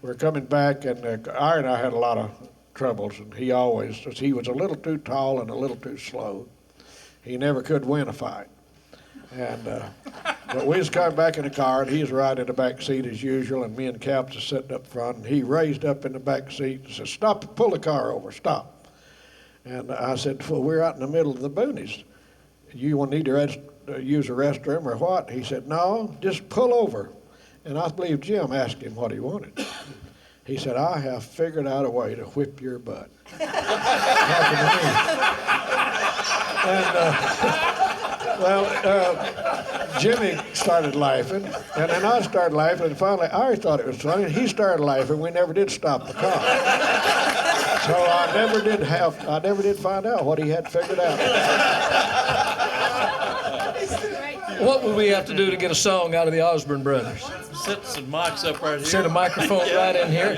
S11: We're coming back, and Ari and I had a lot of troubles, and he was a little too tall and a little too slow. He never could win a fight. And but we was coming back in the car, and he was riding in the back seat as usual, and me and Capps was sitting up front, and he raised up in the back seat and said, stop, pull the car over, stop. And I said, well, we're out in the middle of the boonies. You need to use a restroom or what? He said, no, just pull over. And I believe Jim asked him what he wanted. He said, I have figured out a way to whip your butt. Talking to me. And, Jimmy started laughing, and then I started laughing, and finally Ari thought it was funny, and he started laughing. We never did stop the car. So I never did find out what he had figured out.
S1: What would we have to do to get a song out of the Osborne Brothers?
S14: Set some mics up right here.
S1: Set a microphone right in here.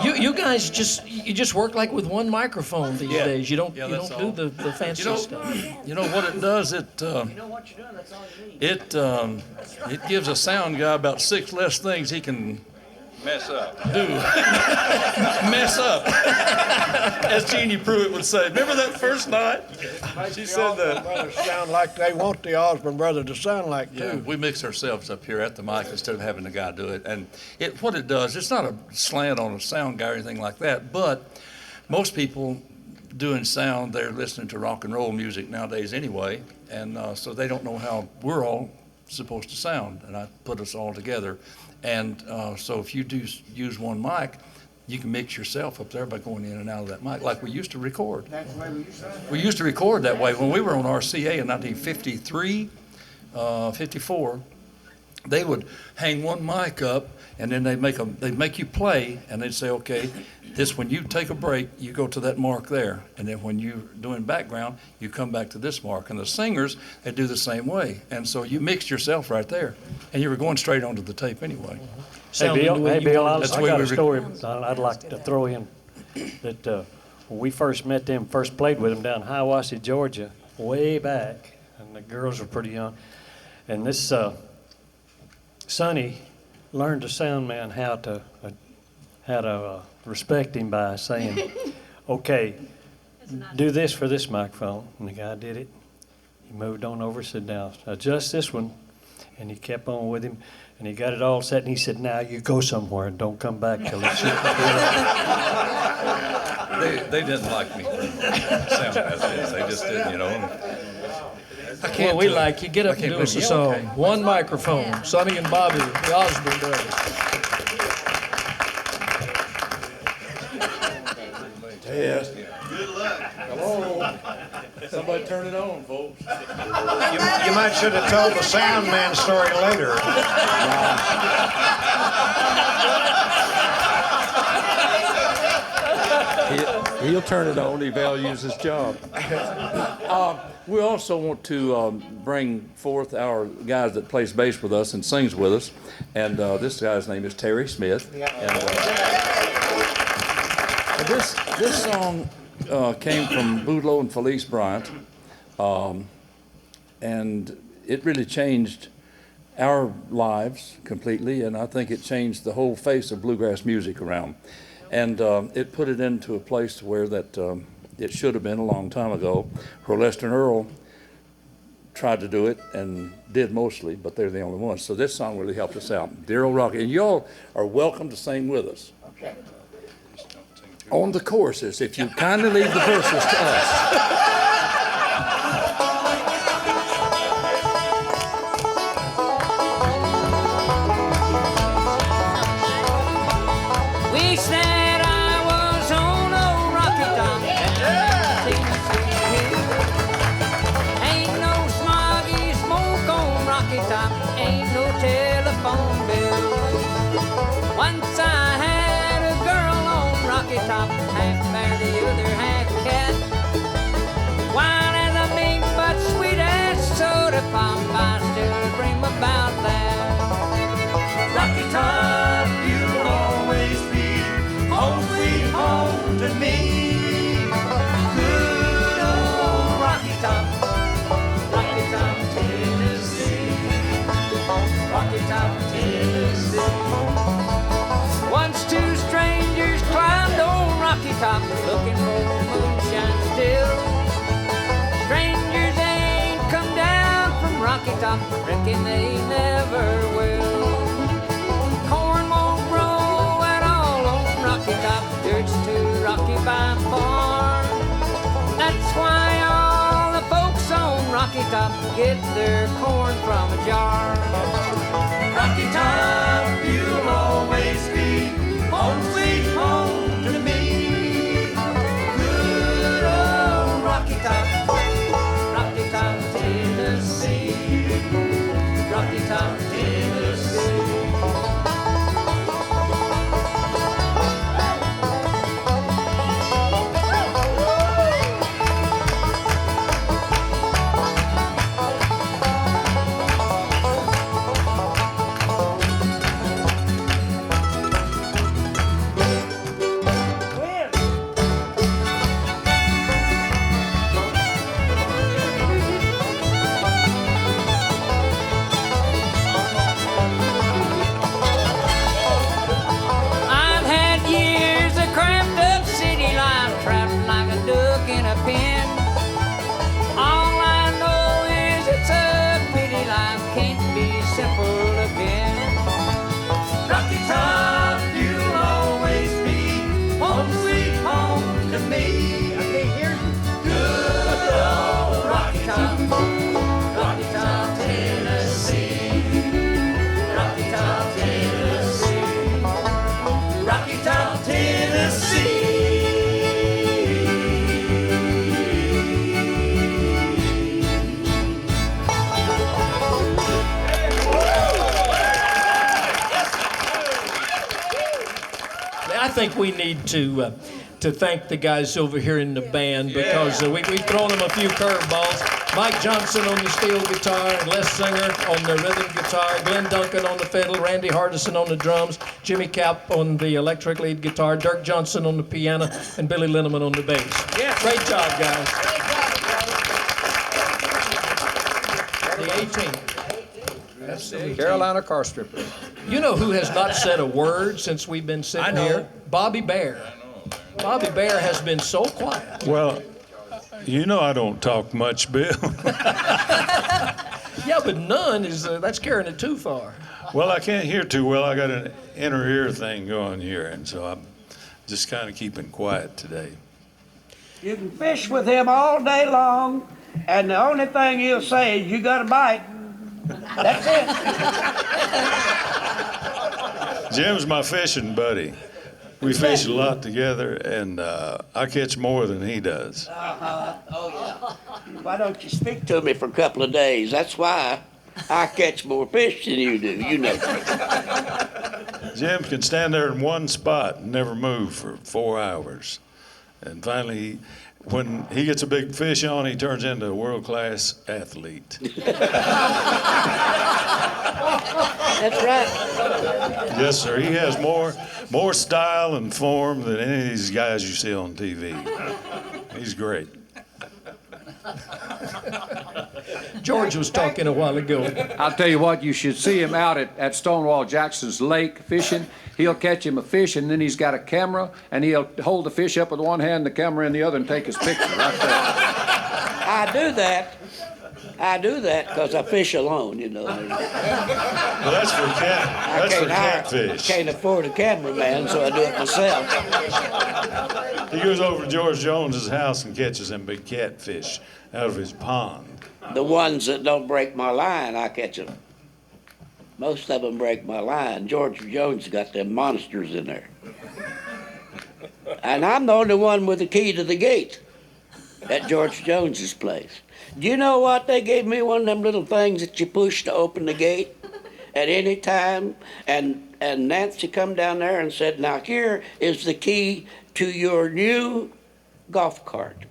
S1: You guys just work like with one microphone these days. You don't do the fancy stuff.
S14: You know what it does? It gives a sound guy about 6 less things he can
S10: Mess up.
S14: mess up. As Jeannie Pruitt would say. Remember that first night? She said that.
S11: Brothers sound like they want the Osborne Brothers to sound like too.
S14: Yeah, we mix ourselves up here at the mic instead of having the guy do it. And what it does, it's not a slant on a sound guy or anything like that, but most people doing sound, they're listening to rock and roll music nowadays anyway, and so they don't know how we're all supposed to sound, and I put us all together. And so if you do use one mic, you can mix yourself up there by going in and out of that mic, like we used to record.
S12: That's the way we used to.
S14: We used to record that way. When we were on RCA in 1953, 54, they would hang one mic up, and then they'd make you play, and they'd say, okay, when you take a break, you go to that mark there, and then when you're doing background, you come back to this mark. And the singers, they do the same way, and so you mixed yourself right there, and you were going straight onto the tape anyway.
S15: Hey Bill, I got a story
S14: record.
S15: I'd like to throw in. That when we first met them, first played with them down in Hiawassee, Georgia, way back, and the girls were pretty young, and this Sonny learned the sound man how to respect him by saying, okay, do this for this microphone. And the guy did it. He moved on over, said, now adjust this one. And he kept on with him. And he got it all set, and he said, now you go somewhere and don't come back till it's
S14: They didn't like me for sound as is. They just didn't, you know.
S1: Well, we like you. Get up and do us a song.
S14: Okay.
S1: One microphone. Sonny and Bobby, the Osborne Brothers.
S14: Test. Good luck. Hello. Somebody turn it on, folks.
S11: You might should have told the sound man story later.
S14: He'll turn it on. He values his job. We also want to bring forth our guys that plays bass with us and sings with us. And this guy's name is Terry Smith. And this song came from Boudleaux and Felice Bryant. And it really changed our lives completely. And I think it changed the whole face of bluegrass music around. And it put it into a place where that it should have been a long time ago, where Lester and Earl tried to do it and did mostly, but they're the only ones. So this song really helped us out. Dear Old Rocky. And y'all are welcome to sing with us.
S12: Okay.
S14: On the choruses, if you kindly leave the verses to us.
S16: I still dream about that. Rocky Top, you'll always be home sweet home to me. Good old Rocky Top, Tennessee. Rocky Top, Tennessee. Once two strangers climbed old Rocky Top, looking for moonshine still. Strangers ain't come down from Rocky Top, reckon they never will. Corn won't grow at all on Rocky Top, dirt's too rocky by far. That's why all the folks on Rocky Top get their corn from a jar. Rocky Top, you'll always be home sweet home to me. Good old Rocky Top, Rocky Top, Tennessee. Rocky Top, Tennessee.
S1: I think we need to thank the guys over here in the band because we've thrown them a few curveballs. Mike Johnson on the steel guitar, Les Singer on the rhythm guitar, Glenn Duncan on the fiddle, Randy Hardison on the drums, Jimmy Cap on the electric lead guitar, Dirk Johnson on the piano, and Billy Linneman on the bass. Yeah. Great job, guys. The 18th.
S10: Carolina car stripper.
S1: You know who has not said a word since we've been sitting here? Bobby Bear. Bobby Bear has been so quiet.
S11: Well,
S17: You know I don't talk much, Bill.
S1: Yeah, but none is, that's carrying it too far.
S17: Well, I can't hear too well. I got an inner ear thing going here, and so I'm just kind of keeping quiet today.
S12: You can fish with him all day long, and the only thing he'll say is, "You got a bite." That's it.
S17: Jim's my fishing buddy. We fish a lot together, and I catch more than he does.
S12: Oh, yeah. Why don't you speak to me for a couple of days? That's why I catch more fish than you do, you know.
S17: Jim can stand there in one spot and never move for 4 hours. And finally, when he gets a big fish on, he turns into a world-class athlete.
S12: That's right.
S17: Yes, sir. He has more style and form than any of these guys you see on TV. He's great.
S1: George was talking a while ago.
S10: I'll tell you what, you should see him out at Stonewall Jackson's lake fishing. He'll catch him a fish, and then he's got a camera, and he'll hold the fish up with one hand, the camera in the other, and take his picture right there.
S12: I do that because I fish alone, you know.
S17: Well, that's for catfish.
S12: Can't afford a cameraman, so I do it myself.
S17: He goes over to George Jones's house and catches them big catfish out of his pond.
S12: The ones that don't break my line, I catch them. Most of them break my line. George Jones got them monsters in there. And I'm the only one with the key to the gate at George Jones's place. Do you know what? They gave me one of them little things that you push to open the gate at any time. And Nancy come down there and said, "Now here is the key to your new golf cart.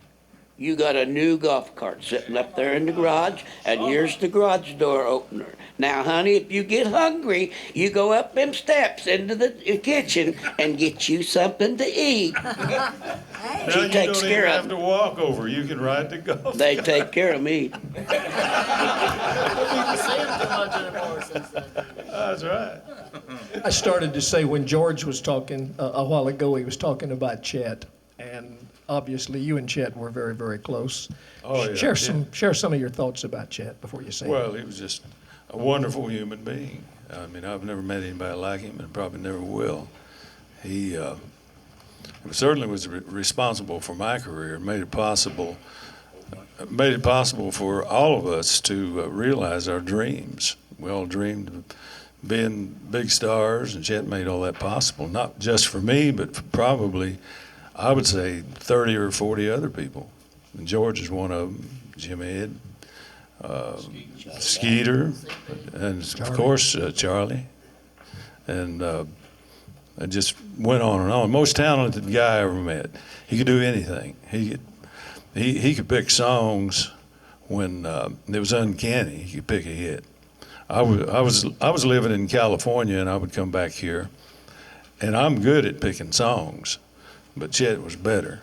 S12: You got a new golf cart sitting up there in the garage, and here's the garage door opener. Now, honey, if you get hungry, you go up them steps into the kitchen and get you something to eat."
S17: Now
S12: She
S17: you
S12: takes
S17: don't
S12: care
S17: even
S12: of
S17: have to walk over. You can ride the golf.
S12: They take care of me.
S17: That's right.
S1: I started to say when George was talking a while ago, he was talking about Chet, and obviously you and Chet were very, very close.
S17: Oh, yeah.
S1: Share some of your thoughts about Chet before you say.
S17: Well, he was just a wonderful human being. I mean, I've never met anybody like him, and probably never will. He certainly was responsible for my career, made it possible for all of us to realize our dreams. We all dreamed of being big stars, and Chet made all that possible, not just for me, but for probably, I would say, 30 or 40 other people. And George is one of them, Jim Ed, Skeeter, and of course Charley. And it just went on and on. Most talented guy I ever met. He could do anything. He could pick songs when it was uncanny. He could pick a hit. I was living in California, and I would come back here, and I'm good at picking songs, but Chet was better.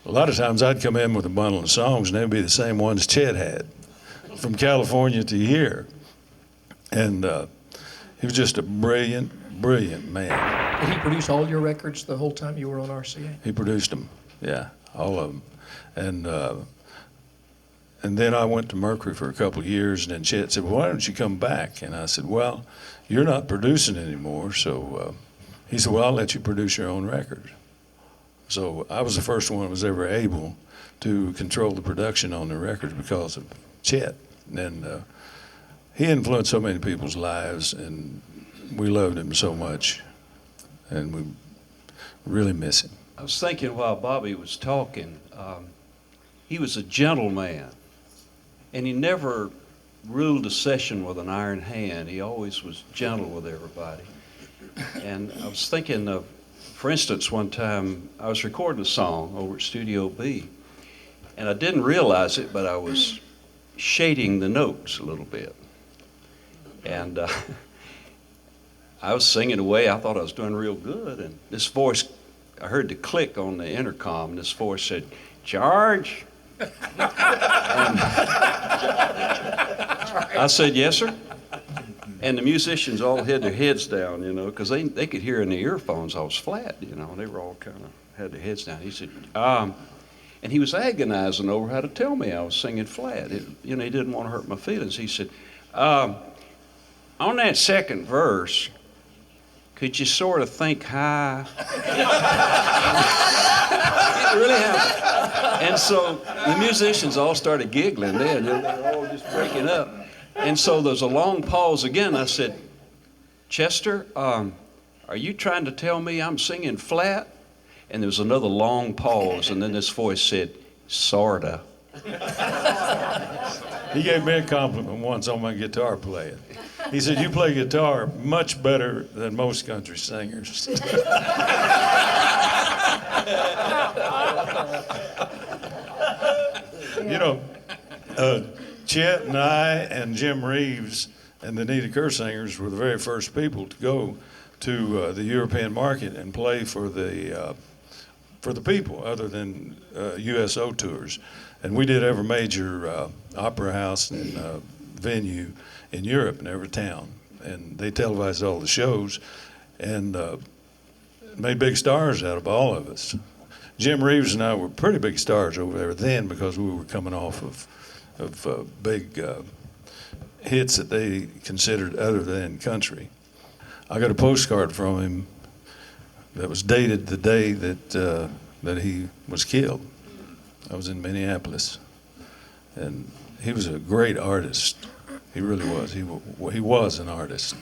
S17: A lot of times I'd come in with a bundle of songs, and they'd be the same ones Chet had, from California to here. And he was just a brilliant, brilliant man.
S1: Did he produce all your records the whole time you were on RCA?
S17: He produced them, yeah, all of them. And then I went to Mercury for a couple of years, and then Chet said, "Well, why don't you come back?" And I said, "Well, you're not producing anymore." So he said, "Well, I'll let you produce your own record." So I was the first one that was ever able to control the production on the records because of Chet. And he influenced so many people's lives, and we loved him so much, and we really miss him.
S18: I was thinking while Bobby was talking, he was a gentleman, and he never ruled a session with an iron hand. He always was gentle with everybody. And I was thinking of, for instance, one time I was recording a song over at Studio B, and I didn't realize it, but I was shading the notes a little bit. And I was singing away. I thought I was doing real good, and this voice, I heard the click on the intercom, and this voice said, "George?" I said, "Yes, sir." And the musicians all had their heads down, you know, because they could hear in the earphones I was flat, you know. They were all kind of had their heads down. He said, And he was agonizing over how to tell me I was singing flat. He didn't want to hurt my feelings. He said, on that second verse, could you sort of think high? It really happened. And so the musicians all started giggling then. They were all just breaking up. And so there's a long pause again. I said, Chester, are you trying to tell me I'm singing flat? And there was another long pause, and then this voice said, sorta.
S17: He gave me a compliment once on my guitar playing. He said, you play guitar much better than most country singers. You know, Chet and I and Jim Reeves and the Nita Kerr singers were the very first people to go to the European market and play for the people, other than USO tours. And we did every major opera house and venue in Europe, in every town. And they televised all the shows and made big stars out of all of us. Jim Reeves and I were pretty big stars over there then, because we were coming off of big hits that they considered other than country. I got a postcard from him that was dated the day that he was killed. I was in Minneapolis, and he was a great artist. He really was. He was an artist.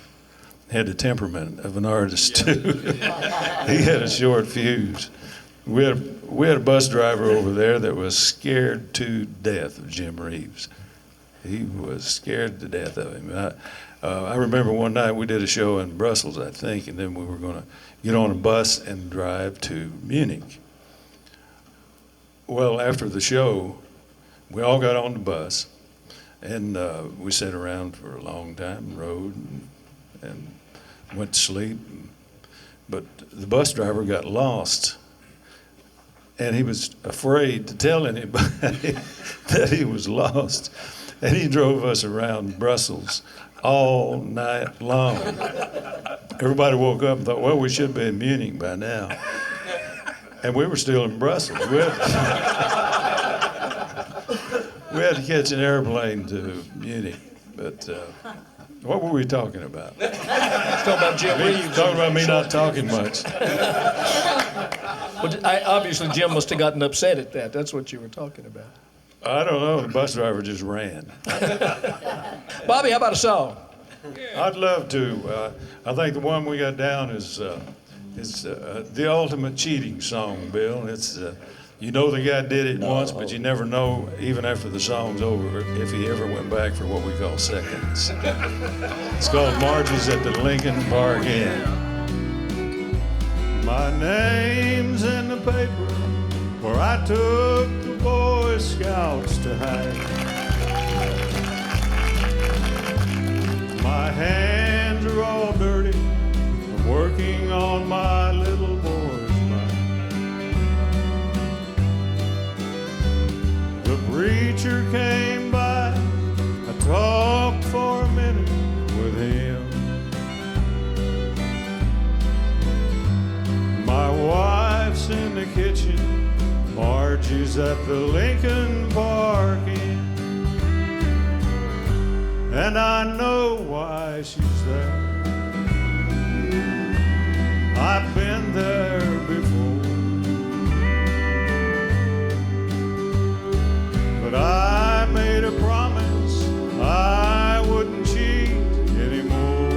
S17: Had the temperament of an artist too. He had a short fuse. We had a bus driver over there that was scared to death of Jim Reeves. He was scared to death of him. I remember one night we did a show in Brussels, I think, and then we were going to get on a bus and drive to Munich. Well, after the show, we all got on the bus, and we sat around for a long time, rode, and went to sleep. But the bus driver got lost, and he was afraid to tell anybody that he was lost. And he drove us around Brussels all night long. Everybody woke up and thought, well, we should be in Munich by now. And we were still in Brussels. We had to catch an airplane to Munich. But what were we talking about?
S1: Talking about Jim Reeves.
S17: Talking about me not talking much.
S1: Well, obviously, Jim must have gotten upset at that. That's what you were talking about.
S17: I don't know. The bus driver just ran.
S1: Bobby, how about a song?
S17: I'd love to. I think the one we got down is the ultimate cheating song, Bill. It's you know the guy did it once, but you never know, even after the song's over, if he ever went back for what we call seconds. It's called Margie's at the Lincoln Park Inn. My name's in the paper where I took the Boy Scouts to hide. My hands are all dirty from working on my little boy's mind. The preacher came by, I talked for a minute with him. My wife's in the kitchen, Margie's at the Lincoln Park Inn. And I know why she's there. I've been there before. But I made a promise I wouldn't cheat anymore.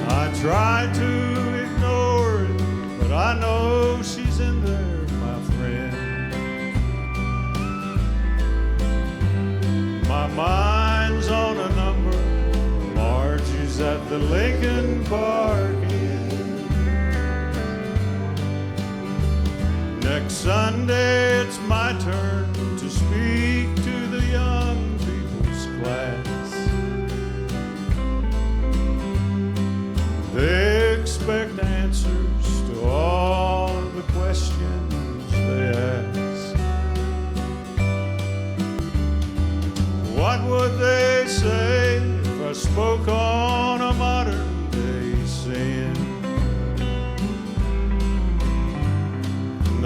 S17: I tried to ignore it, but I know she's in there, my friend. My mind's on a number, Margie's at the Lincoln Park Inn. Next Sunday it's my turn to speak to the young people's class. They expect answers to all of the questions they ask. What would they say if I spoke on a modern day sin?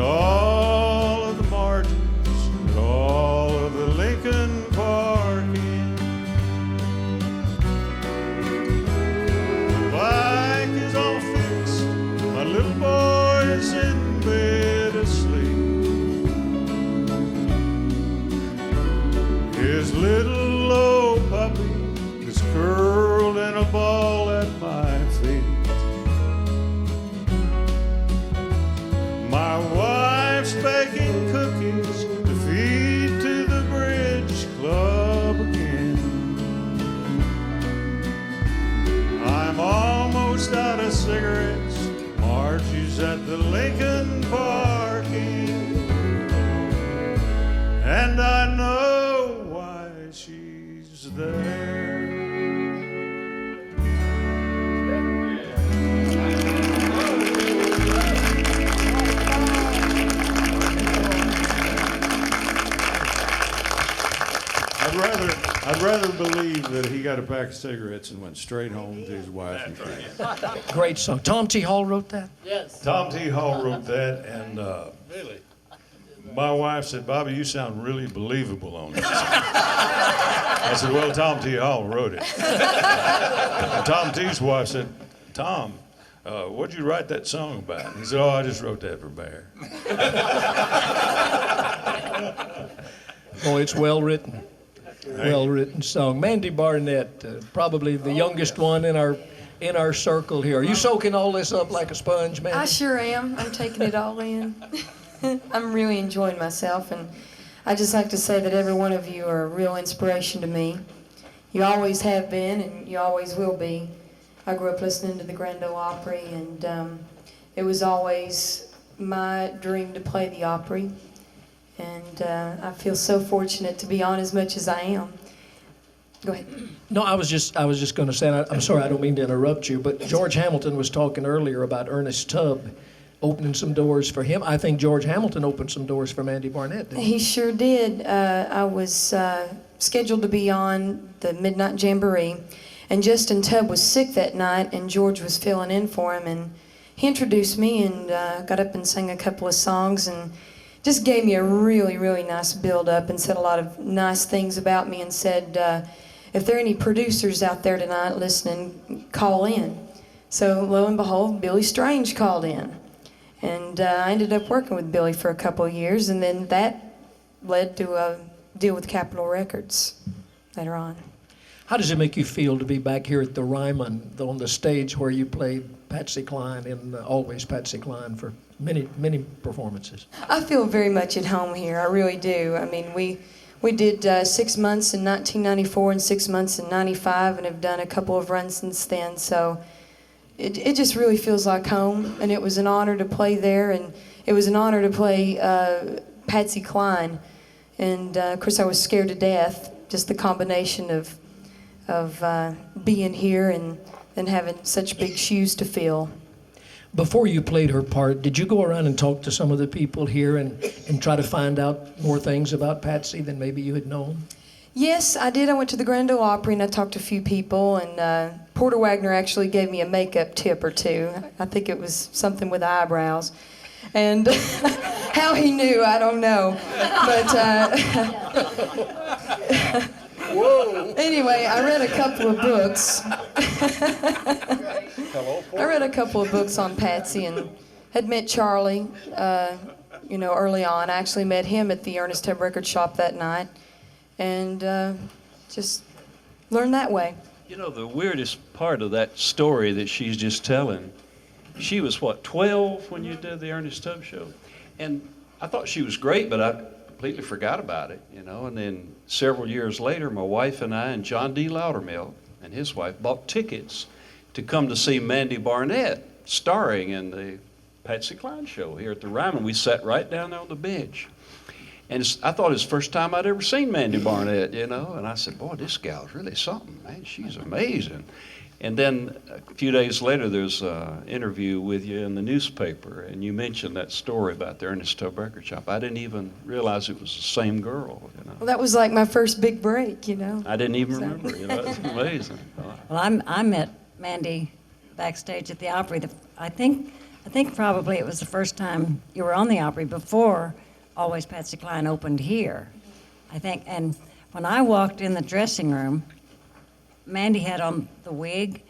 S17: all of the margins, and all of the Lincoln parking. The bike is all fixed, my little boy is in bed asleep. His little old puppy is curled in a ball at my feet. My wife's baking cookies to feed to the bridge club again. I'm almost out of cigarettes. Margie's at the Lincoln parking, and I know why she's there. I'd rather believe that he got a pack of cigarettes and went straight home to his wife and kids.
S1: Great song. Tom T. Hall wrote that?
S8: Yes.
S17: Tom T. Hall wrote that, and
S1: Really?
S17: my wife said, "Bobby, you sound really believable on it." I said, "Well, Tom T. Hall wrote it." And Tom T.'s wife said, "Tom, what'd you write that song about?" And he said, "Oh, I just wrote that for Bear."
S1: Oh, it's well written. Well written song. Mandy Barnett, probably the youngest one in our circle here. Are you soaking all this up like a sponge, Mandy?
S19: I sure am. I'm taking it all in. I'm really enjoying myself, and I just like to say that every one of you are a real inspiration to me. You always have been, and you always will be. I grew up listening to the Grand Ole Opry, and it was always my dream to play the Opry. And I feel so fortunate to be on as much as I am. Go ahead.
S1: No, I was just going to say, and I'm sorry, I don't mean to interrupt you, but George Hamilton was talking earlier about Ernest Tubb opening some doors for him. I think George Hamilton opened some doors for Mandy Barnett, didn't he?
S19: He sure did. I was scheduled to be on the Midnight Jamboree, and Justin Tubb was sick that night, and George was filling in for him, and he introduced me and got up and sang a couple of songs, and just gave me a really, really nice build-up and said a lot of nice things about me and said, if there are any producers out there tonight listening, call in. So lo and behold, Billy Strange called in. And I ended up working with Billy for a couple of years, and then that led to a deal with Capitol Records later on.
S1: How does it make you feel to be back here at the Ryman, on the stage where you played Patsy Cline and always Patsy Cline for many, many performances?
S19: I feel very much at home here. I really do. I mean, we did 6 months in 1994 and 6 months in 95 and have done a couple of runs since then. So it just really feels like home. And it was an honor to play there. And it was an honor to play Patsy Cline. And, of course, I was scared to death, just the combination of being here and having such big shoes to fill.
S1: Before you played her part, did you go around and talk to some of the people here and try to find out more things about Patsy than maybe you had known?
S19: Yes, I did. I went to the Grand Ole Opry and I talked to a few people, and Porter Wagner actually gave me a makeup tip or two. I think it was something with eyebrows. And how he knew, I don't know. But anyway, I read a couple of books. I read a couple of books on Patsy and had met Charley, early on. I actually met him at the Ernest Tubb record shop that night, and just learned that way.
S18: You know, the weirdest part of that story that she's just telling, she was, 12 when you did the Ernest Tubb show? And I thought she was great, but I completely forgot about it, and then several years later, my wife and I and John D. Loudermilk and his wife bought tickets to come to see Mandy Barnett starring in the Patsy Cline show here at the Ryman. We sat right down there on the bench. And I thought it was the first time I'd ever seen Mandy Barnett, and I said, boy, this gal's really something, man. She's amazing. And then a few days later, there's an interview with you in the newspaper, and you mentioned that story about the Ernest Tubb record shop. I didn't even realize it was the same girl.
S19: Well, that was like my first big break,
S18: I didn't even remember. It's amazing.
S3: Well, I met Mandy backstage at the Opry. I think I think probably it was the first time you were on the Opry before Always Patsy Cline opened here, I think. And when I walked in the dressing room, Mandy had on the wig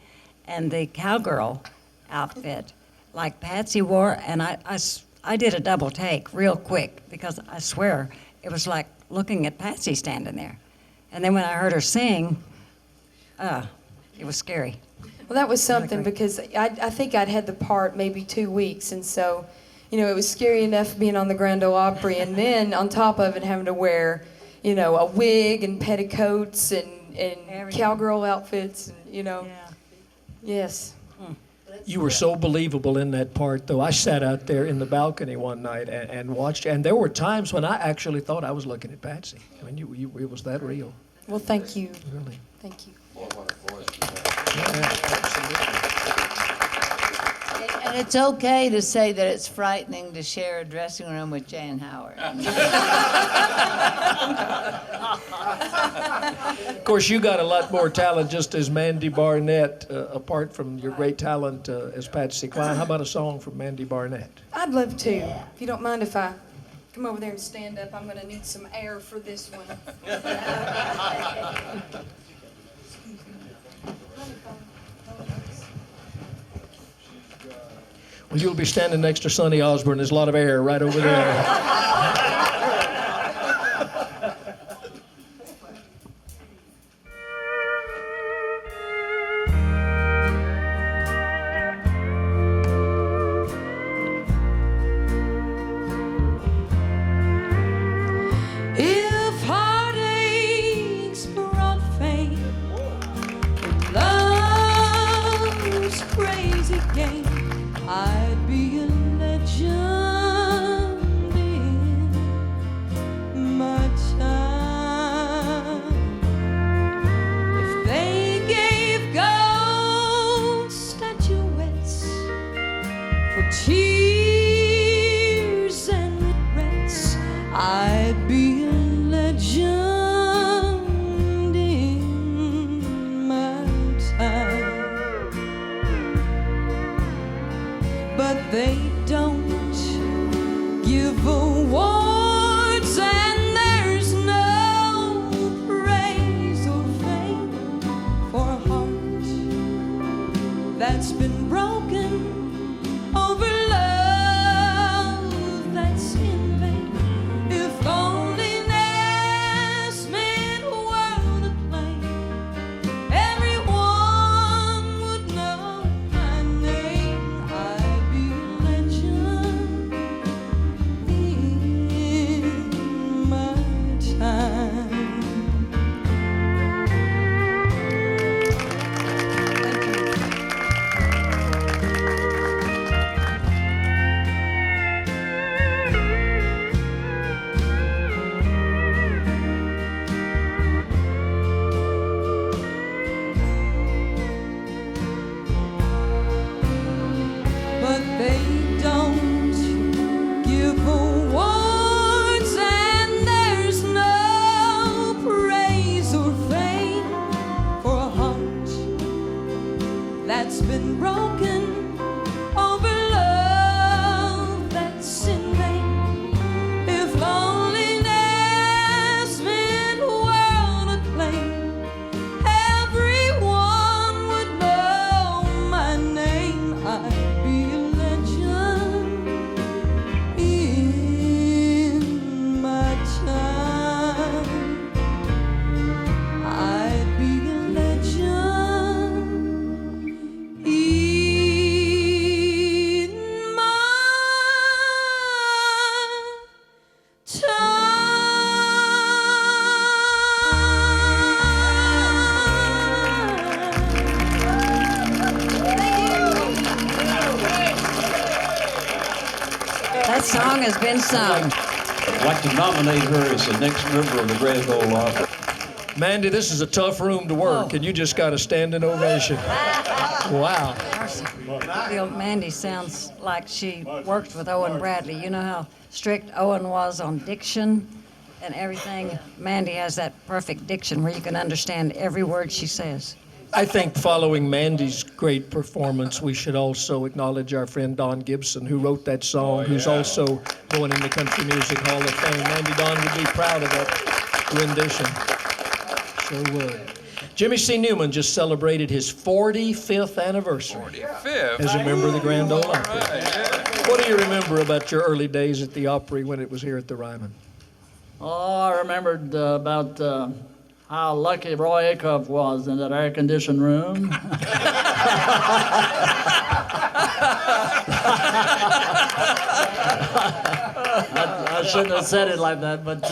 S3: and the cowgirl outfit like Patsy wore, and I did a double take real quick because I swear it was like looking at Patsy standing there. And then when I heard her sing, it was scary.
S19: Well, that was something because I think I'd had the part maybe 2 weeks, and so, you know, it was scary enough being on the Grand Ole Opry, and then on top of it having to wear, you know, a wig and petticoats and cowgirl outfits, and, you know. Yeah. Yes.
S1: You were so believable in that part, though. I sat out there in the balcony one night and watched, and there were times when I actually thought I was looking at Patsy. I mean, it was that real.
S19: Well, thank you.
S1: Really.
S19: Thank you.
S20: And it's okay to say that it's frightening to share a dressing room with Jan Howard.
S1: Of course, you got a lot more talent just as Mandy Barnett, apart from your great talent as Patsy Cline. How about a song from Mandy Barnett?
S19: I'd love to. If you don't mind if I come over there and stand up, I'm going to need some air for this one.
S1: Well, you'll be standing next to Sonny Osborne. There's a lot of air right over there.
S21: If heartaches brought fame, love's crazy game, I'd be a legend in my time. If they gave gold statuettes for tears and regrets, I'd be a legend in my time. But they don't give awards, and there's no praise or fame for a heart that's been broken over love that's in vain. If loneliness meant a world acclaim, everyone would know my name. I'd be a legend in my time. But they don't give awards, and there's no praise or fame for a heart that's been broken over love that's in vain. If loneliness meant world acclaim, everyone would know my name. I'd be a legend in my time. I'd be a legend in my
S3: That song has been sung.
S18: I'd like to nominate her as the next member of the Grand Ole Opry.
S1: Mandy, this is a tough room to work, and you just got a standing ovation. Wow.
S3: I feel Mandy sounds like she worked with Owen Bradley. You know how strict Owen was on diction and everything? Mandy has that perfect diction where you can understand every word she says.
S1: I think following Mandy's great performance, we should also acknowledge our friend Don Gibson, who wrote that song, who's also going in the Country Music Hall of Fame. Mandy Don would be proud of that rendition. Sure would. Jimmy C. Newman just celebrated his 45th anniversary
S6: 45th.
S1: as a member of the Grand Ole Opry. What do you remember about your early days at the Opry when it was here at the Ryman?
S8: Oh, I remembered about how lucky Roy Acuff was in that air-conditioned room. I shouldn't have said it like that, but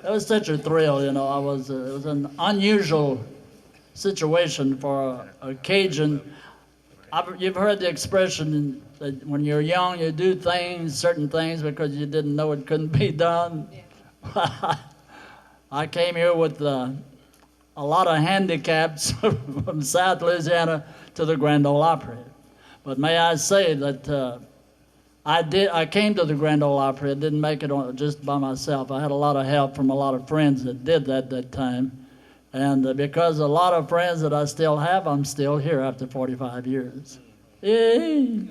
S8: it was such a thrill, you know. It was an unusual situation for a Cajun. You've heard the expression that when you're young, you do certain things because you didn't know it couldn't be done. I came here with a lot of handicaps from South Louisiana to the Grand Ole Opry. But may I say that I came to the Grand Ole Opry. I didn't make it just by myself. I had a lot of help from a lot of friends that did that time. And because a lot of friends that I still have, I'm still here after 45 years. Yay!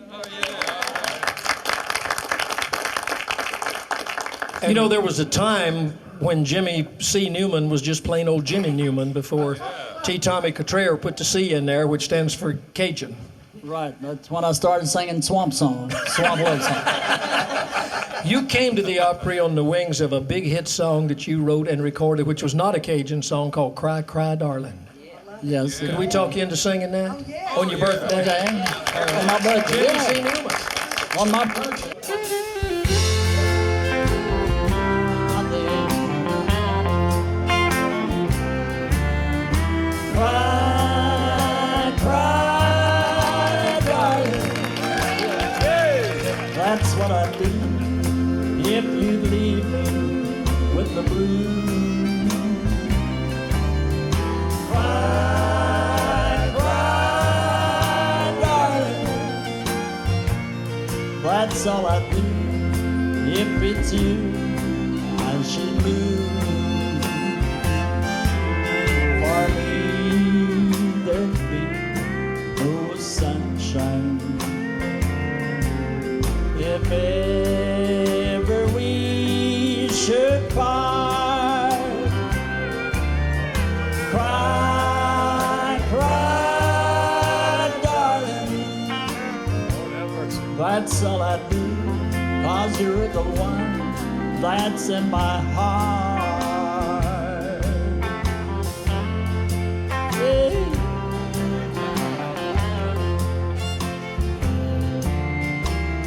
S1: You know, there was a time when Jimmy C. Newman was just plain old Jimmy Newman before T. Tommy Cottrell put the C in there, which stands for Cajun.
S8: Right, that's when I started singing swamp songs, swamp love songs.
S1: You came to the Opry on the wings of a big hit song that you wrote and recorded, which was not a Cajun song, called Cry, Cry, Darling.
S8: Yes.
S1: Could we talk you into singing that on your birthday?
S8: Okay. On my birthday.
S1: Jimmy C. Newman.
S8: On my birthday.
S16: Cry, cry, darling.
S8: That's what I do if you leave me with the blues.
S16: Cry, cry, darling.
S8: That's all I do. If it's you, I should lose. For me, there'd be no sunshine if ever we should part. Cry, cry, darling. That's all I do, 'cause you're the one that's in my heart. Yeah.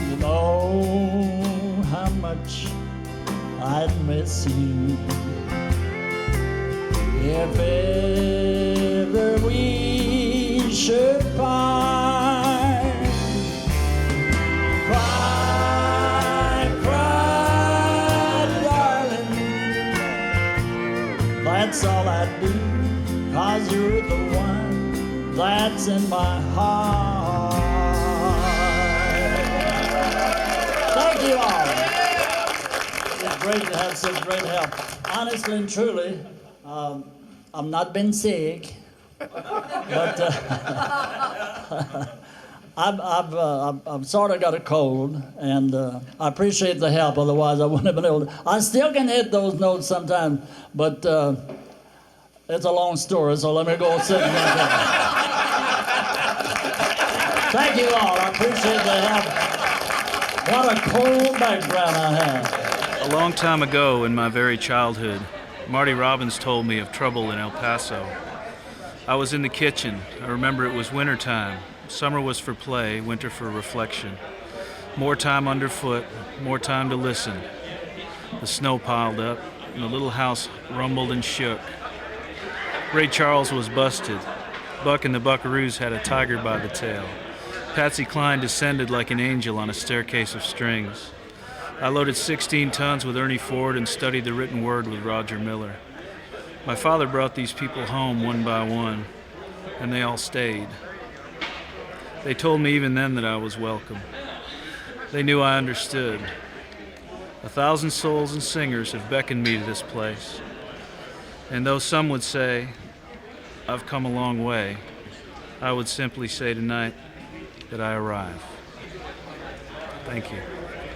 S8: You know how much I'd miss you if ever we should part. Cry, cry, darling. That's all I do, 'cause you're the one that's in my heart. Thank you all. It's great to have such great help. Honestly and truly, I've not been sick, but I've sort of got a cold, and I appreciate the help. Otherwise, I wouldn't have been able to. I still can hit those notes sometimes, but it's a long story, so let me go sit and like that. Thank you all. I appreciate the help. What a cold background I have.
S2: A long time ago, in my very childhood, Marty Robbins told me of trouble in El Paso. I was in the kitchen. I remember it was wintertime. Summer was for play, winter for reflection. More time underfoot, more time to listen. The snow piled up, and the little house rumbled and shook. Ray Charles was busted. Buck and the Buckaroos had a tiger by the tail. Patsy Cline descended like an angel on a staircase of strings. I loaded 16 tons with Ernie Ford and studied the written word with Roger Miller. My father brought these people home one by one, and they all stayed. They told me even then that I was welcome. They knew I understood. 1,000 souls and singers have beckoned me to this place. And though some would say I've come a long way, I would simply say tonight that I arrive. Thank you.